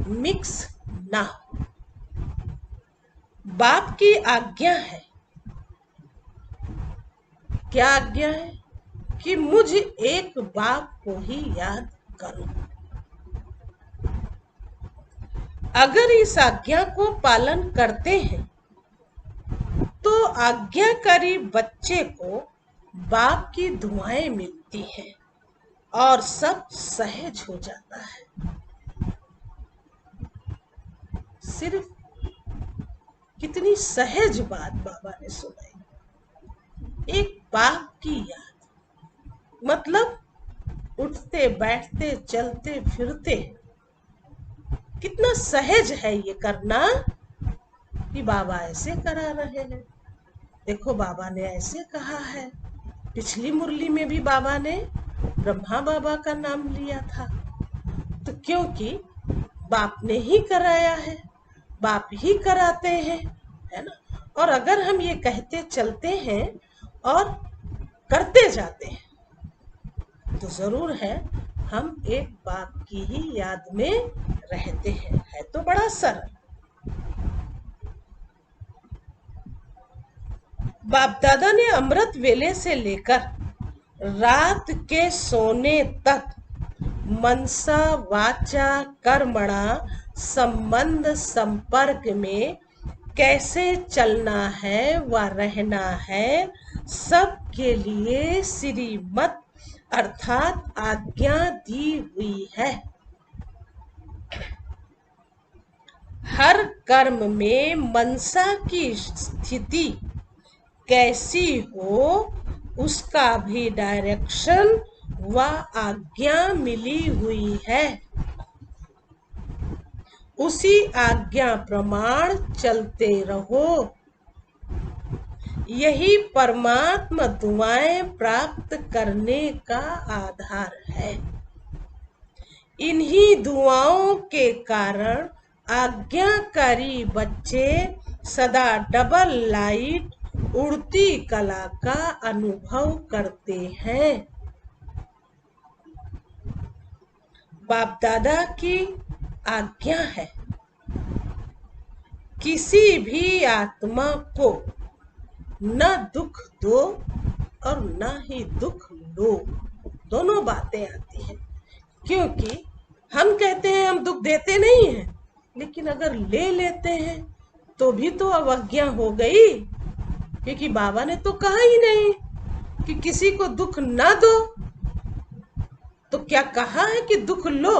मिक्स ना हो। बाप की आज्ञा है, क्या आज्ञा है? कि मुझ एक बाप को ही याद करो। अगर इस आज्ञा को पालन करते हैं तो आज्ञाकारी बच्चे को बाप की दुआएं मिलती हैं और सब सहज हो जाता है। सिर्फ कितनी सहज बात बाबा ने सुनाई। एक बाप की याद, मतलब उठते बैठते चलते फिरते कितना सहज है ये करना कि बाबा ऐसे करा रहे हैं। देखो, बाबा ने ऐसे कहा है। पिछली मुरली में भी बाबा ने ब्रह्मा बाबा का नाम लिया था, तो क्योंकि बाप ने ही कराया है, बाप ही कराते हैं, है ना। और अगर हम ये कहते चलते हैं और करते जाते हैं तो जरूर है हम एक बाप की ही याद में रहते हैं। है तो बड़ा सरल। बाप दादा ने अमृत वेले से लेकर रात के सोने तक मनसा वाचा कर्मणा संबंध संपर्क में कैसे चलना है व रहना है, सबके लिए श्रीमत अर्थात आज्ञा दी हुई है। हर कर्म में मनसा की स्थिति कैसी हो उसका भी डायरेक्शन व आज्ञा मिली हुई है। उसी आज्ञा प्रमाण चलते रहो। यही परमात्मा दुआएं प्राप्त करने का आधार है। इन्हीं दुआओं के कारण आज्ञाकारी बच्चे सदा डबल लाइट उड़ती कला का अनुभव करते हैं। बाप दादा की आज्ञा है, किसी भी आत्मा को न दुख दो और न ही दुख लो। दोनों बातें आती हैं, क्योंकि हम कहते हैं हम दुख देते नहीं हैं, लेकिन अगर ले लेते हैं तो भी तो अवज्ञा हो गई, क्योंकि बाबा ने तो कहा ही नहीं कि किसी को दुख ना दो। तो क्या कहा है कि दुख लो?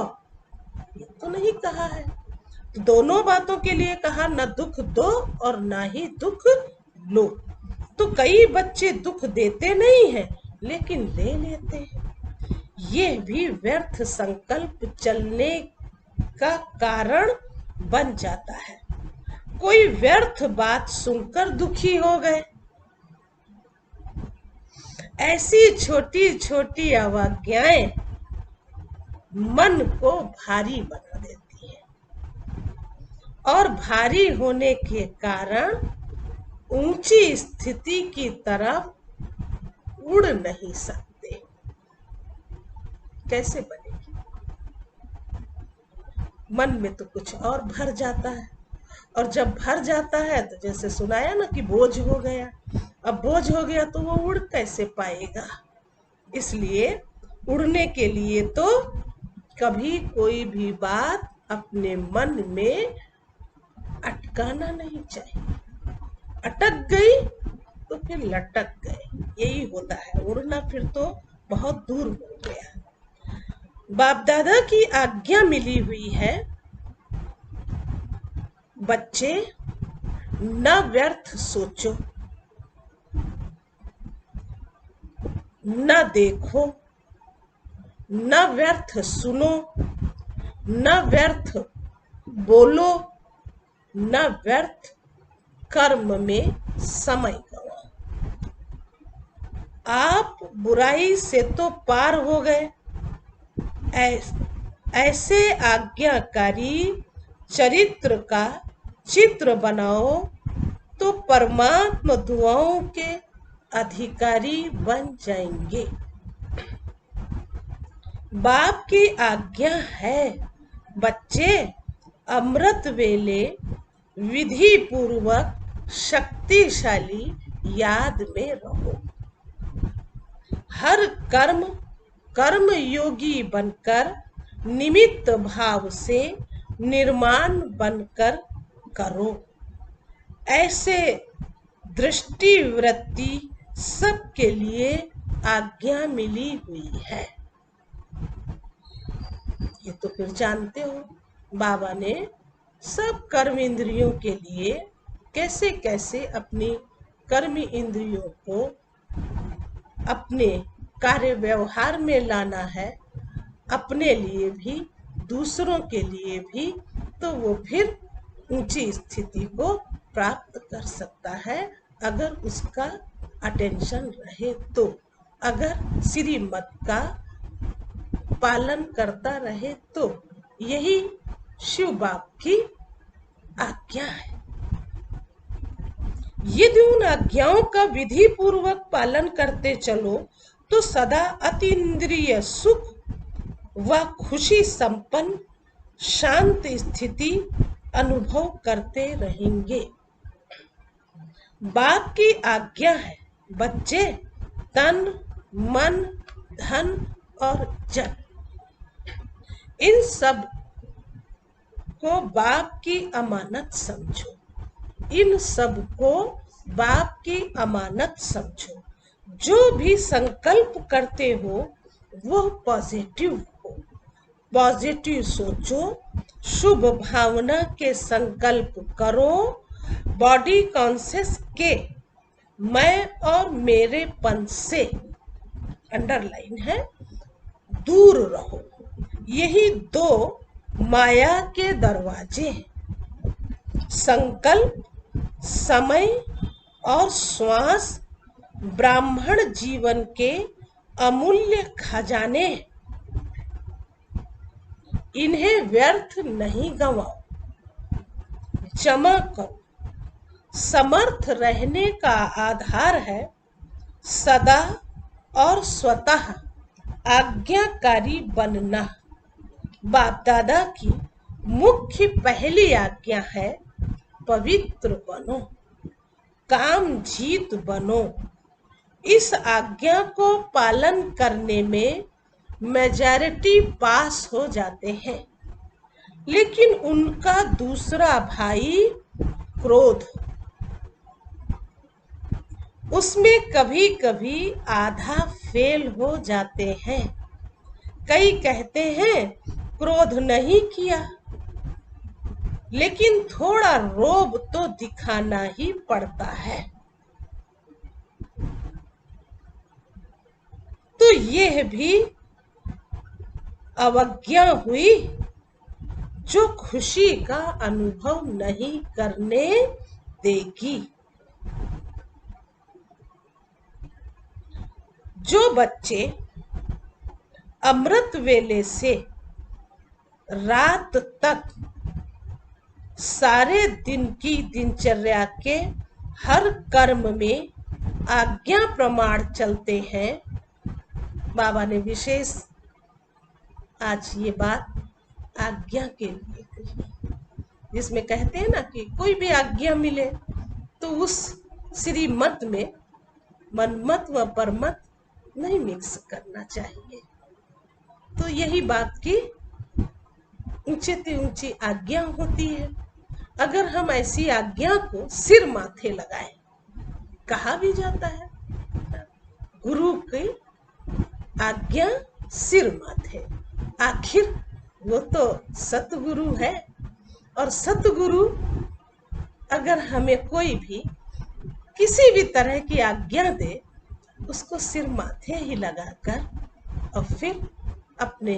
ये तो नहीं कहा है। तो दोनों बातों के लिए कहा, न दुख दो और ना ही दुख लो। तो कई बच्चे दुख देते नहीं हैं लेकिन ले लेते हैं। ये भी व्यर्थ संकल्प चलने का कारण बन जाता है। कोई व्यर्थ बात सुनकर दुखी हो गए। ऐसी छोटी छोटी अवज्ञाएं मन को भारी बना देती है और भारी होने के कारण ऊंची स्थिति की तरफ उड़ नहीं सकते। कैसे बनेगी? मन में तो कुछ और भर जाता है, और जब भर जाता है तो जैसे सुनाया ना कि बोझ हो गया। अब बोझ हो गया तो वो उड़ कैसे पाएगा? इसलिए उड़ने के लिए तो कभी कोई भी बात अपने मन में अटकाना नहीं चाहिए। अटक गई तो फिर लटक गए, यही होता है। उड़ना फिर तो बहुत दूर हो गया। बाप दादा की आज्ञा मिली हुई है, बच्चे न व्यर्थ सोचो, न देखो, न व्यर्थ सुनो, न व्यर्थ बोलो, न व्यर्थ कर्म में समय गवाओ। आप बुराई से तो पार हो गए। ऐसे आज्ञाकारी चरित्र का चित्र बनाओ तो परमात्मा दुआओं के अधिकारी बन जाएंगे। बाप की आज्ञा है, बच्चे अमृत वेले विधि पूर्वक शक्तिशाली याद में रहो। हर कर्म कर्म योगी बनकर निमित्त भाव से निर्माण बनकर करो। ऐसे दृष्टि वृत्ति सबके लिए आज्ञा मिली हुई है। ये तो फिर जानते हो, बाबा ने सब कर्म इंद्रियों के लिए कैसे कैसे अपनी कर्म इंद्रियों को अपने कार्य व्यवहार में लाना है, अपने लिए भी दूसरों के लिए भी, तो वो फिर ऊंची स्थिति को प्राप्त कर सकता है अगर उसका अटेंशन रहे तो, अगर श्रीमत का पालन करता रहे तो। यही शिव बाप की आज्ञा है। यदि उन आज्ञाओं का विधि पूर्वक पालन करते चलो तो सदा अतीन्द्रिय सुख व खुशी संपन्न शांत स्थिति अनुभव करते रहेंगे। बाप की आज्ञा है, बच्चे तन मन धन और जन इन सब को बाप की अमानत समझो। इन सब को बाप की अमानत समझो। जो भी संकल्प करते हो वो पॉजिटिव हो, पॉजिटिव सोचो, शुभ भावना के संकल्प करो। बॉडी कॉन्शियस के मैं और मेरेपन से अंडरलाइन है दूर रहो। यही दो माया के दरवाजे हैं। संकल्प, समय और श्वास ब्राह्मण जीवन के अमूल्य खजाने, इन्हें व्यर्थ नहीं गंवाओ। क्षमा करो। समर्थ रहने का आधार है सदा और स्वतः आज्ञाकारी बनना। बाप दादा की मुख्य पहली आज्ञा है पवित्र बनो, काम जीत बनो। इस आज्ञा को पालन करने में मेजॉरिटी पास हो जाते हैं, लेकिन उनका दूसरा भाई क्रोध, उसमें कभी कभी आधा फेल हो जाते हैं। कई कहते हैं क्रोध नहीं किया, लेकिन थोड़ा रोब तो दिखाना ही पड़ता है। तो यह भी अवज्ञा हुई जो खुशी का अनुभव नहीं करने देगी। जो बच्चे अमृत वेले से रात तक सारे दिन की दिनचर्या के हर कर्म में आज्ञा प्रमाण चलते हैं, बाबा ने विशेष आज ये बात आज्ञा के लिए कही, जिसमें कहते हैं ना कि कोई भी आज्ञा मिले तो उस श्रीमत में मनमत व परमत नहीं मिक्स करना चाहिए। तो यही बात की ऊंचे से ऊंची आज्ञा होती है। अगर हम ऐसी आज्ञा को सिर माथे लगाए, कहा भी जाता है गुरु की आज्ञा सिर माथे, आखिर वो तो सतगुरु है। और सतगुरु अगर हमें कोई भी किसी भी तरह की आज्ञा दे, उसको सिर माथे ही लगाकर और फिर अपने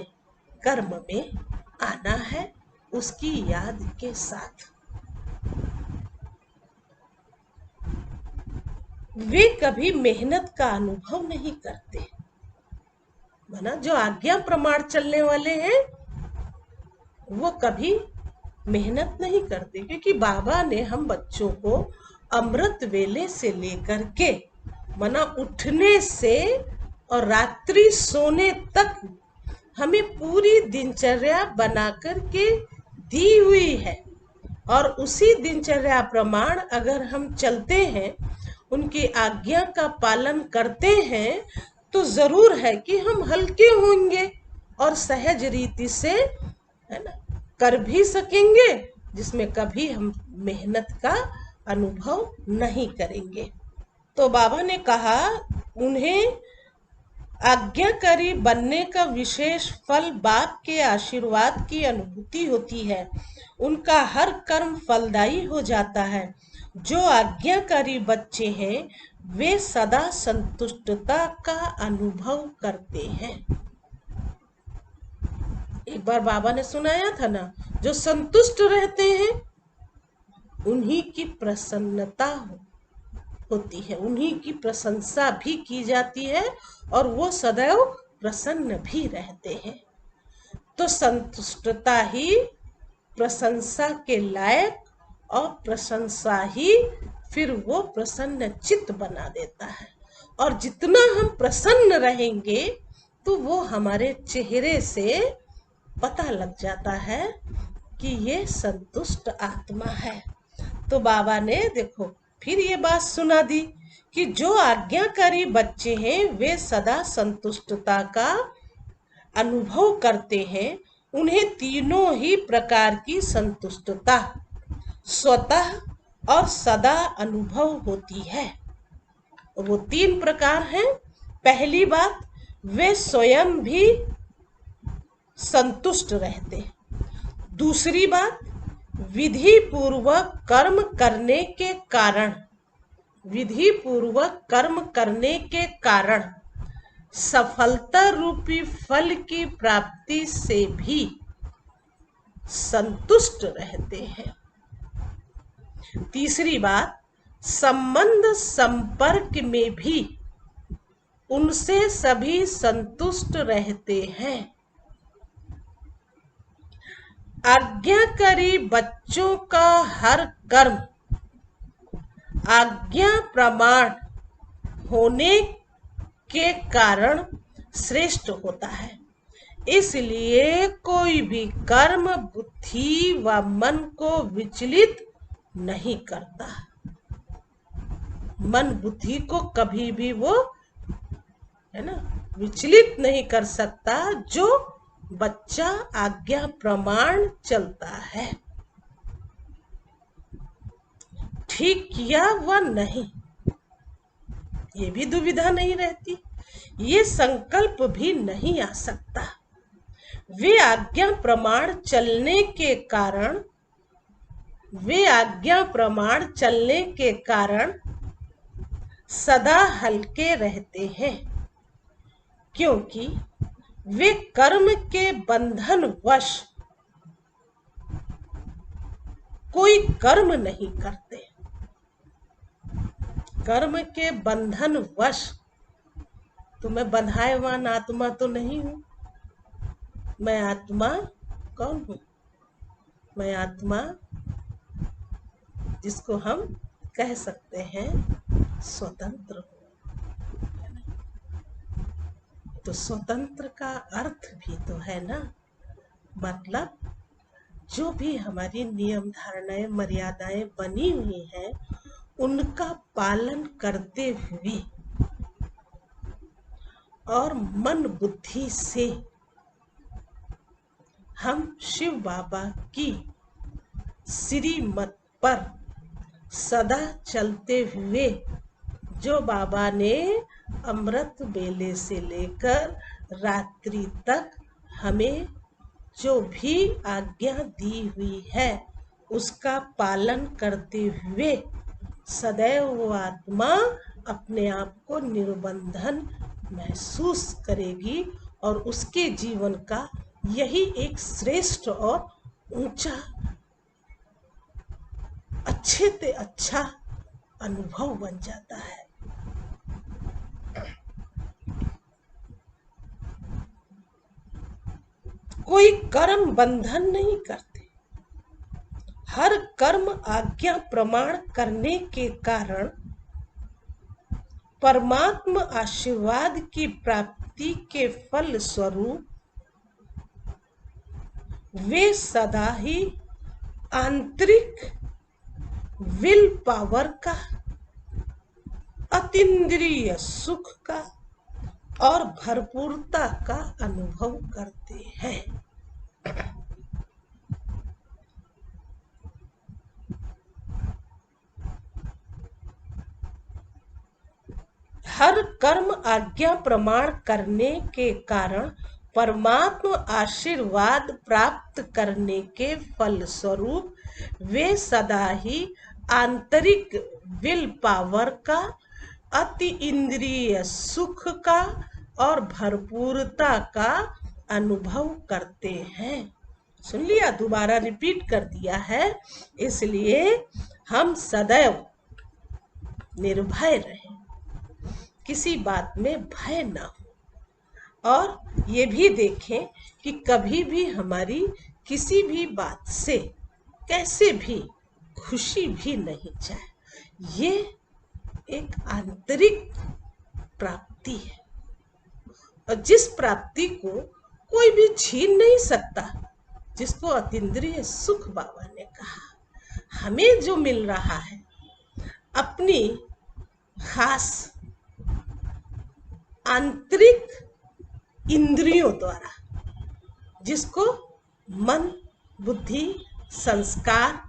कर्म में आना है उसकी याद के साथ। वे कभी मेहनत का अनुभव नहीं करते, माना जो आज्ञा प्रमाण चलने वाले हैं वो कभी मेहनत नहीं करते, क्योंकि बाबा ने हम बच्चों को अमृत वेले से लेकर के माना उठने से और रात्रि सोने तक हमें पूरी दिनचर्या बना कर के दी हुई है। और उसी दिनचर्या प्रमाण अगर हम चलते हैं, उनकी आज्ञा का पालन करते हैं, तो जरूर है कि हम हल्के होंगे और सहज रीति से, है ना, कर भी सकेंगे, जिसमें कभी हम मेहनत का अनुभव नहीं करेंगे। तो बाबा ने कहा उन्हें आज्ञाकारी बनने का विशेष फल बाप के आशीर्वाद की अनुभूति होती है। उनका हर कर्म फलदायी हो जाता है। जो आज्ञाकारी बच्चे हैं वे सदा संतुष्टता का अनुभव करते हैं। एक बार बाबा ने सुनाया था ना, जो संतुष्ट रहते हैं उन्हीं की प्रसन्नता होती है, उन्हीं की प्रशंसा भी की जाती है और वो सदैव प्रसन्न भी रहते हैं। तो संतुष्टता ही प्रशंसा के लायक और प्रशंसा ही फिर वो प्रसन्न चित्त बना देता है। और जितना हम प्रसन्न रहेंगे तो वो हमारे चेहरे से पता लग जाता है कि ये संतुष्ट आत्मा है। तो बाबा ने देखो फिर ये बात सुना दी कि जो आज्ञाकारी बच्चे हैं वे सदा संतुष्टता का अनुभव करते हैं। उन्हें तीनों ही प्रकार की संतुष्टता स्वतः और सदा अनुभव होती है। वो 3 प्रकार हैं। पहली बात, वे स्वयं भी संतुष्ट रहते। दूसरी बात, विधि पूर्वक कर्म करने के कारण, विधि पूर्वक कर्म करने के कारण सफलता रूपी फल की प्राप्ति से भी संतुष्ट रहते हैं। तीसरी बात, संबंध संपर्क में भी उनसे सभी संतुष्ट रहते हैं। आज्ञाकारी बच्चों का हर कर्म आज्ञा प्रमाण होने के कारण श्रेष्ठ होता है। इसलिए कोई भी कर्म बुद्धि व मन को विचलित नहीं करता। मन बुद्धि को कभी भी वो है ना विचलित नहीं कर सकता जो बच्चा आज्ञा प्रमाण चलता है। ठीक किया व नहीं ये भी दुविधा नहीं रहती, ये संकल्प भी नहीं आ सकता। वे आज्ञा प्रमाण चलने के कारण सदा हल्के रहते हैं, क्योंकि वे कर्म के बंधन वश कोई कर्म नहीं करते। कर्म के बंधन वश तो मैं बंधाएवान आत्मा तो नहीं हूं। मैं आत्मा कौन हूं? मैं आत्मा जिसको हम कह सकते हैं स्वतंत्र हूं। तो स्वतंत्र का अर्थ भी तो है ना, मतलब जो भी हमारी नियम धारणाएं मर्यादाएं बनी हुई हैं उनका पालन करते हुए और मन बुद्धि से हम शिव बाबा की श्रीमत पर सदा चलते हुए जो बाबा ने अमृत बेले से लेकर रात्रि तक हमें जो भी आज्ञा दी हुई है उसका पालन करते हुए सदैव वो आत्मा अपने आप को निर्बंधन महसूस करेगी और उसके जीवन का यही एक श्रेष्ठ और ऊंचा अच्छे से अच्छा अनुभव बन जाता है। कोई कर्म बंधन नहीं करते। हर कर्म आज्ञा प्रमाण करने के कारण परमात्मा आशीर्वाद की प्राप्ति के फल स्वरूप वे सदा ही आंतरिक विल पावर का, अतीन्द्रिय सुख का और भरपूरता का अनुभव करते हैं। हर कर्म आज्ञा प्रमाण करने के कारण परमात्मा आशीर्वाद प्राप्त करने के फल स्वरूप वे सदा ही आंतरिक विल पावर का, अति इंद्रिय सुख का और भरपूरता का अनुभव करते हैं। सुन लिया, दोबारा रिपीट कर दिया है। इसलिए हम सदैव निर्भय रहें, किसी बात में भय ना हो और ये भी देखें कि कभी भी हमारी किसी भी बात से कैसे भी खुशी भी नहीं जाए। ये एक आंतरिक प्राप्ति है और जिस प्राप्ति को कोई भी छीन नहीं सकता, जिसको अतीन्द्रिय सुख बाबा ने कहा। हमें जो मिल रहा है अपनी खास आंतरिक इंद्रियों द्वारा, जिसको मन बुद्धि संस्कार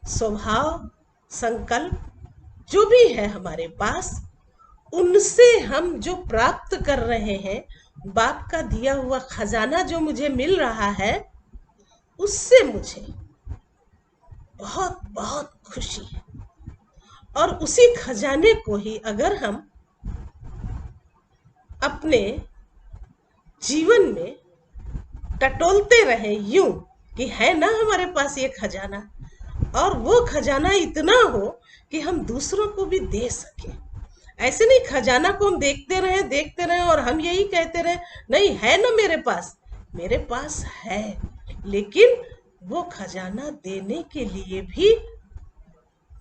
स्वभाव संकल्प जो भी है हमारे पास, उनसे हम जो प्राप्त कर रहे हैं, बाप का दिया हुआ खजाना जो मुझे मिल रहा है, उससे मुझे बहुत बहुत खुशी है। और उसी खजाने को ही अगर हम अपने जीवन में टटोलते रहे यूं कि है ना हमारे पास ये खजाना, और वो खजाना इतना हो कि हम दूसरों को भी दे सके। ऐसे नहीं खजाना को हम देखते रहे और हम यही कहते रहे नहीं है ना मेरे पास है, लेकिन वो खजाना देने के लिए भी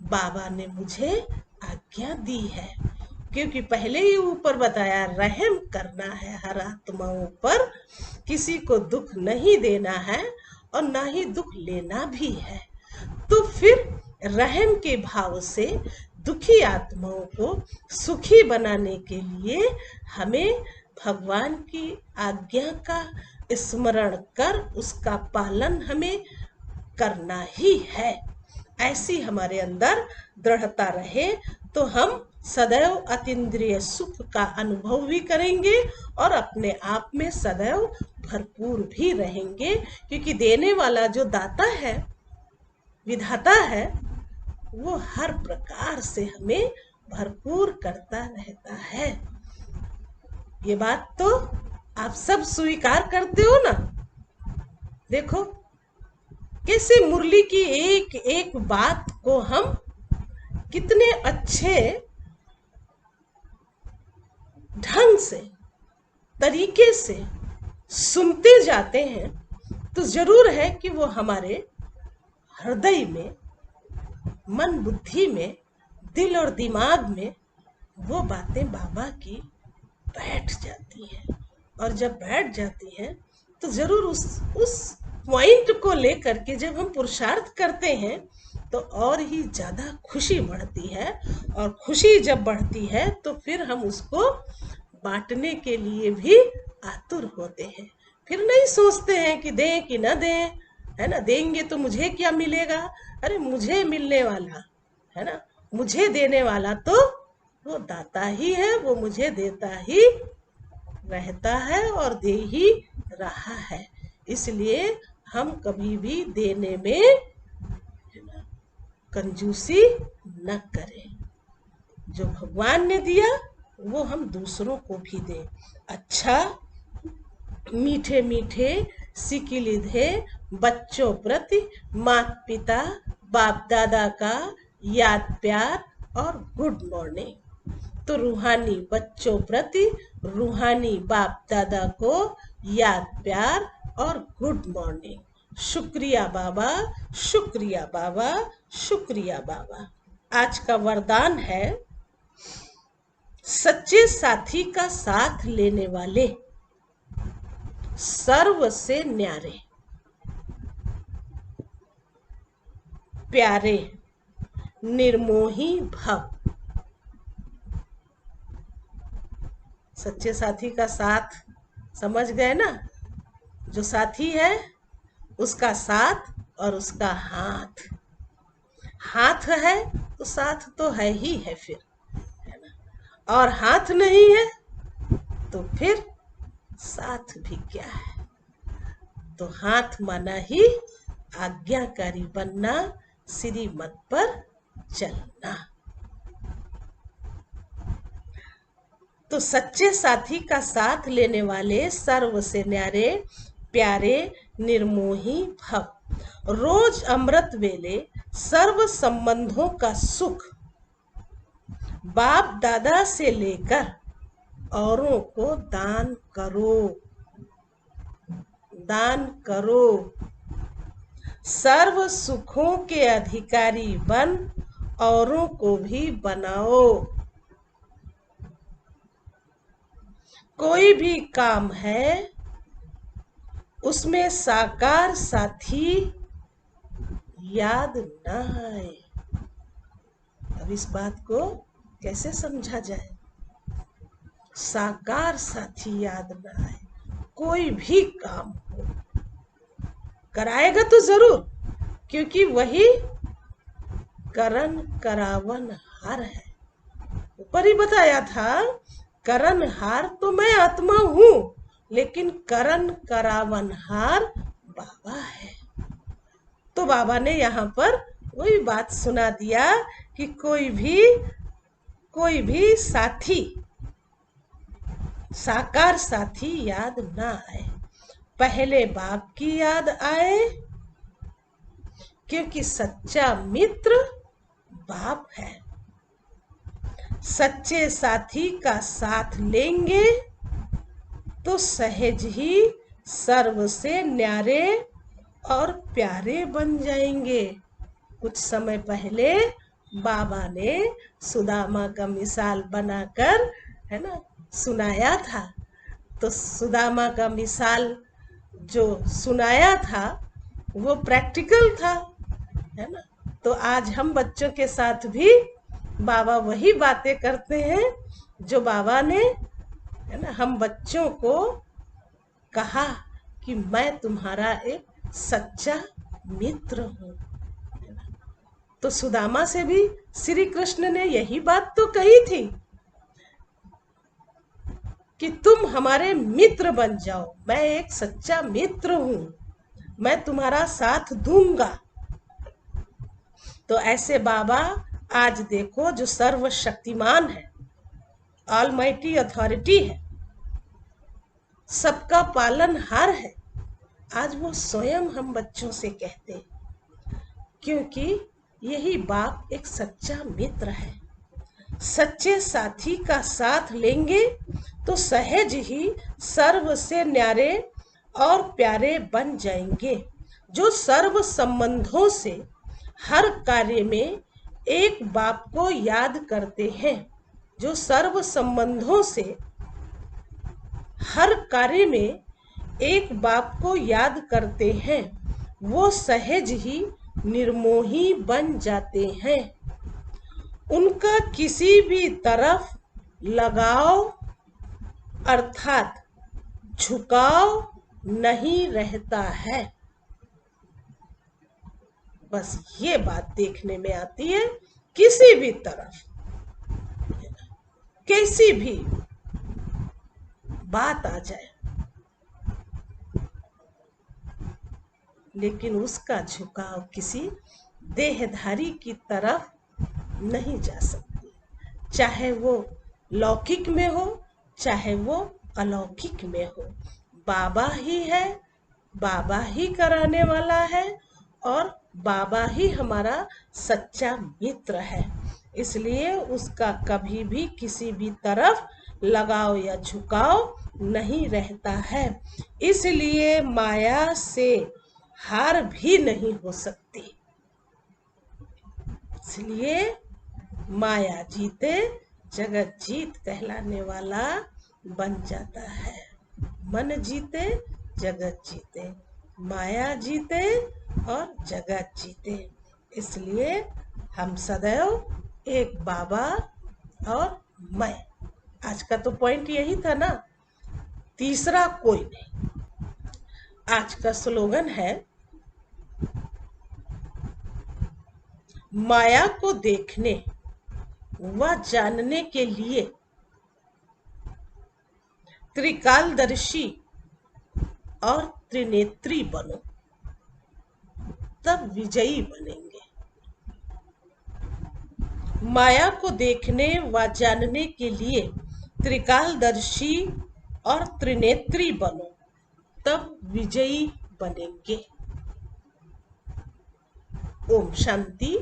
बाबा ने मुझे आज्ञा दी है। क्योंकि पहले ही ऊपर बताया, रहम करना है हर आत्माओं पर, किसी को दुख नहीं देना है और ना ही दुख लेना भी है। तो फिर रहम के भाव से दुखी आत्माओं को सुखी बनाने के लिए हमें भगवान की आज्ञा का स्मरण कर उसका पालन हमें करना ही है। ऐसी हमारे अंदर दृढ़ता रहे तो हम सदैव अतीन्द्रिय सुख का अनुभव भी करेंगे और अपने आप में सदैव भरपूर भी रहेंगे। क्योंकि देने वाला जो दाता है, विधाता है, वो हर प्रकार से हमें भरपूर करता रहता है। ये बात तो आप सब स्वीकार करते हो ना। देखो कैसे मुरली की एक एक बात को हम कितने अच्छे ढंग से, तरीके से सुनते जाते हैं। तो जरूर है कि वो हमारे हृदय में, मन बुद्धि में, दिल और दिमाग में वो बातें बाबा की बैठ जाती हैं। और जब बैठ जाती हैं तो जरूर उस पॉइंट को लेकर के जब हम पुरुषार्थ करते हैं तो और ही ज्यादा खुशी बढ़ती है। और खुशी जब बढ़ती है तो फिर हम उसको बांटने के लिए भी आतुर होते हैं। फिर नहीं सोचते हैं कि दें कि न दें, है ना। देंगे तो मुझे क्या मिलेगा, अरे मुझे मिलने वाला है ना, मुझे देने वाला तो वो दाता ही है। वो मुझे देता ही रहता है और दे ही रहा है। इसलिए हम कभी भी देने में कंजूसी न करें। जो भगवान ने दिया वो हम दूसरों को भी दें। अच्छा मीठे मीठे सिकिलिधे बच्चों प्रति माता पिता बाप दादा का याद प्यार और गुड मॉर्निंग। तो रूहानी बच्चों प्रति रूहानी बाप दादा को याद प्यार और गुड मॉर्निंग। शुक्रिया बाबा, शुक्रिया बाबा, शुक्रिया बाबा। आज का वरदान है, सच्चे साथी का साथ लेने वाले सर्व से न्यारे, प्यारे, निर्मोही भव। सच्चे साथी का साथ समझ गए ना। जो साथी है उसका साथ और उसका हाथ। हाथ है तो साथ तो है ही है फिर, है ना। और हाथ नहीं है तो फिर साथ भी क्या है। तो हाथ माना ही आज्ञाकारी बनना, श्रीमत पर चलना। तो सच्चे साथी का साथ लेने वाले सर्व से न्यारे, प्यारे, निर्मोही भव। रोज अमृत वेले सर्व संबंधों का सुख बाप दादा से लेकर औरों को दान करो, दान करो। सर्व सुखों के अधिकारी बन औरों को भी बनाओ। कोई भी काम है उसमें साकार साथी याद न आए। अब इस बात को कैसे समझा जाए। साकार साथी याद न आए। कोई भी काम हो, कराएगा तो जरूर, क्योंकि वही करन करावन हार है। ऊपर ही बताया था, करन हार तो मैं आत्मा हूं, लेकिन करन करावन हार बाबा है। तो बाबा ने यहाँ पर वही बात सुना दिया कि कोई भी साथी, साकार साथी याद ना आए, पहले बाप की याद आए। क्योंकि सच्चा मित्र बाप है। सच्चे साथी का साथ लेंगे तो सहज ही सर्व से न्यारे और प्यारे बन जाएंगे। कुछ समय पहले बाबा ने सुदामा का मिसाल बनाकर, है ना, सुनाया था। तो सुदामा का मिसाल जो सुनाया था वो प्रैक्टिकल था, है ना। तो आज हम बच्चों के साथ भी बाबा वही बातें करते हैं जो बाबा ने, है ना, हम बच्चों को कहा कि मैं तुम्हारा एक सच्चा मित्र हूँ। तो सुदामा से भी श्री कृष्ण ने यही बात तो कही थी कि तुम हमारे मित्र बन जाओ, मैं एक सच्चा मित्र हूँ, मैं तुम्हारा साथ दूंगा। तो ऐसे बाबा आज देखो जो सर्वशक्तिमान है, ऑलमाइटी अथॉरिटी है, सबका पालनहार है, आज वो स्वयं हम बच्चों से कहते हैं, क्योंकि यही बाप एक सच्चा मित्र है। सच्चे साथी का साथ लेंगे तो सहज ही सर्व से न्यारे और प्यारे बन जाएंगे। जो सर्व संबंधों से हर कार्य में एक बाप को याद करते हैं, जो सर्व संबंधों से हर कार्य में एक बाप को याद करते हैं, वो सहज ही निर्मोही बन जाते हैं। उनका किसी भी तरफ लगाव अर्थात झुकाव नहीं रहता है। बस ये बात देखने में आती है, किसी भी तरफ कैसी भी बात आ जाए, लेकिन उसका झुकाव किसी देहधारी की तरफ नहीं जा सकती, चाहे वो लौकिक में हो चाहे वो अलौकिक में हो। बाबा ही है, बाबा ही कराने वाला है और बाबा ही हमारा सच्चा मित्र है। इसलिए उसका कभी भी किसी भी तरफ लगाव या झुकाव नहीं रहता है। इसलिए माया से हार भी नहीं हो सकती। इसलिए माया जीते जगत जीत कहलाने वाला बन जाता है। मन जीते जगत जीते, माया जीते और जगत जीते। इसलिए हम सदैव एक बाबा और मैं। आज का तो पॉइंट यही था ना, तीसरा कोई नहीं। आज का स्लोगन है, माया को देखने व जानने के लिए त्रिकालदर्शी और त्रिनेत्री बनो, तब विजयी बनेंगे। माया को देखने व जानने के लिए त्रिकालदर्शी और त्रिनेत्री बनो, तब विजयी बनेंगे। ओम शांति।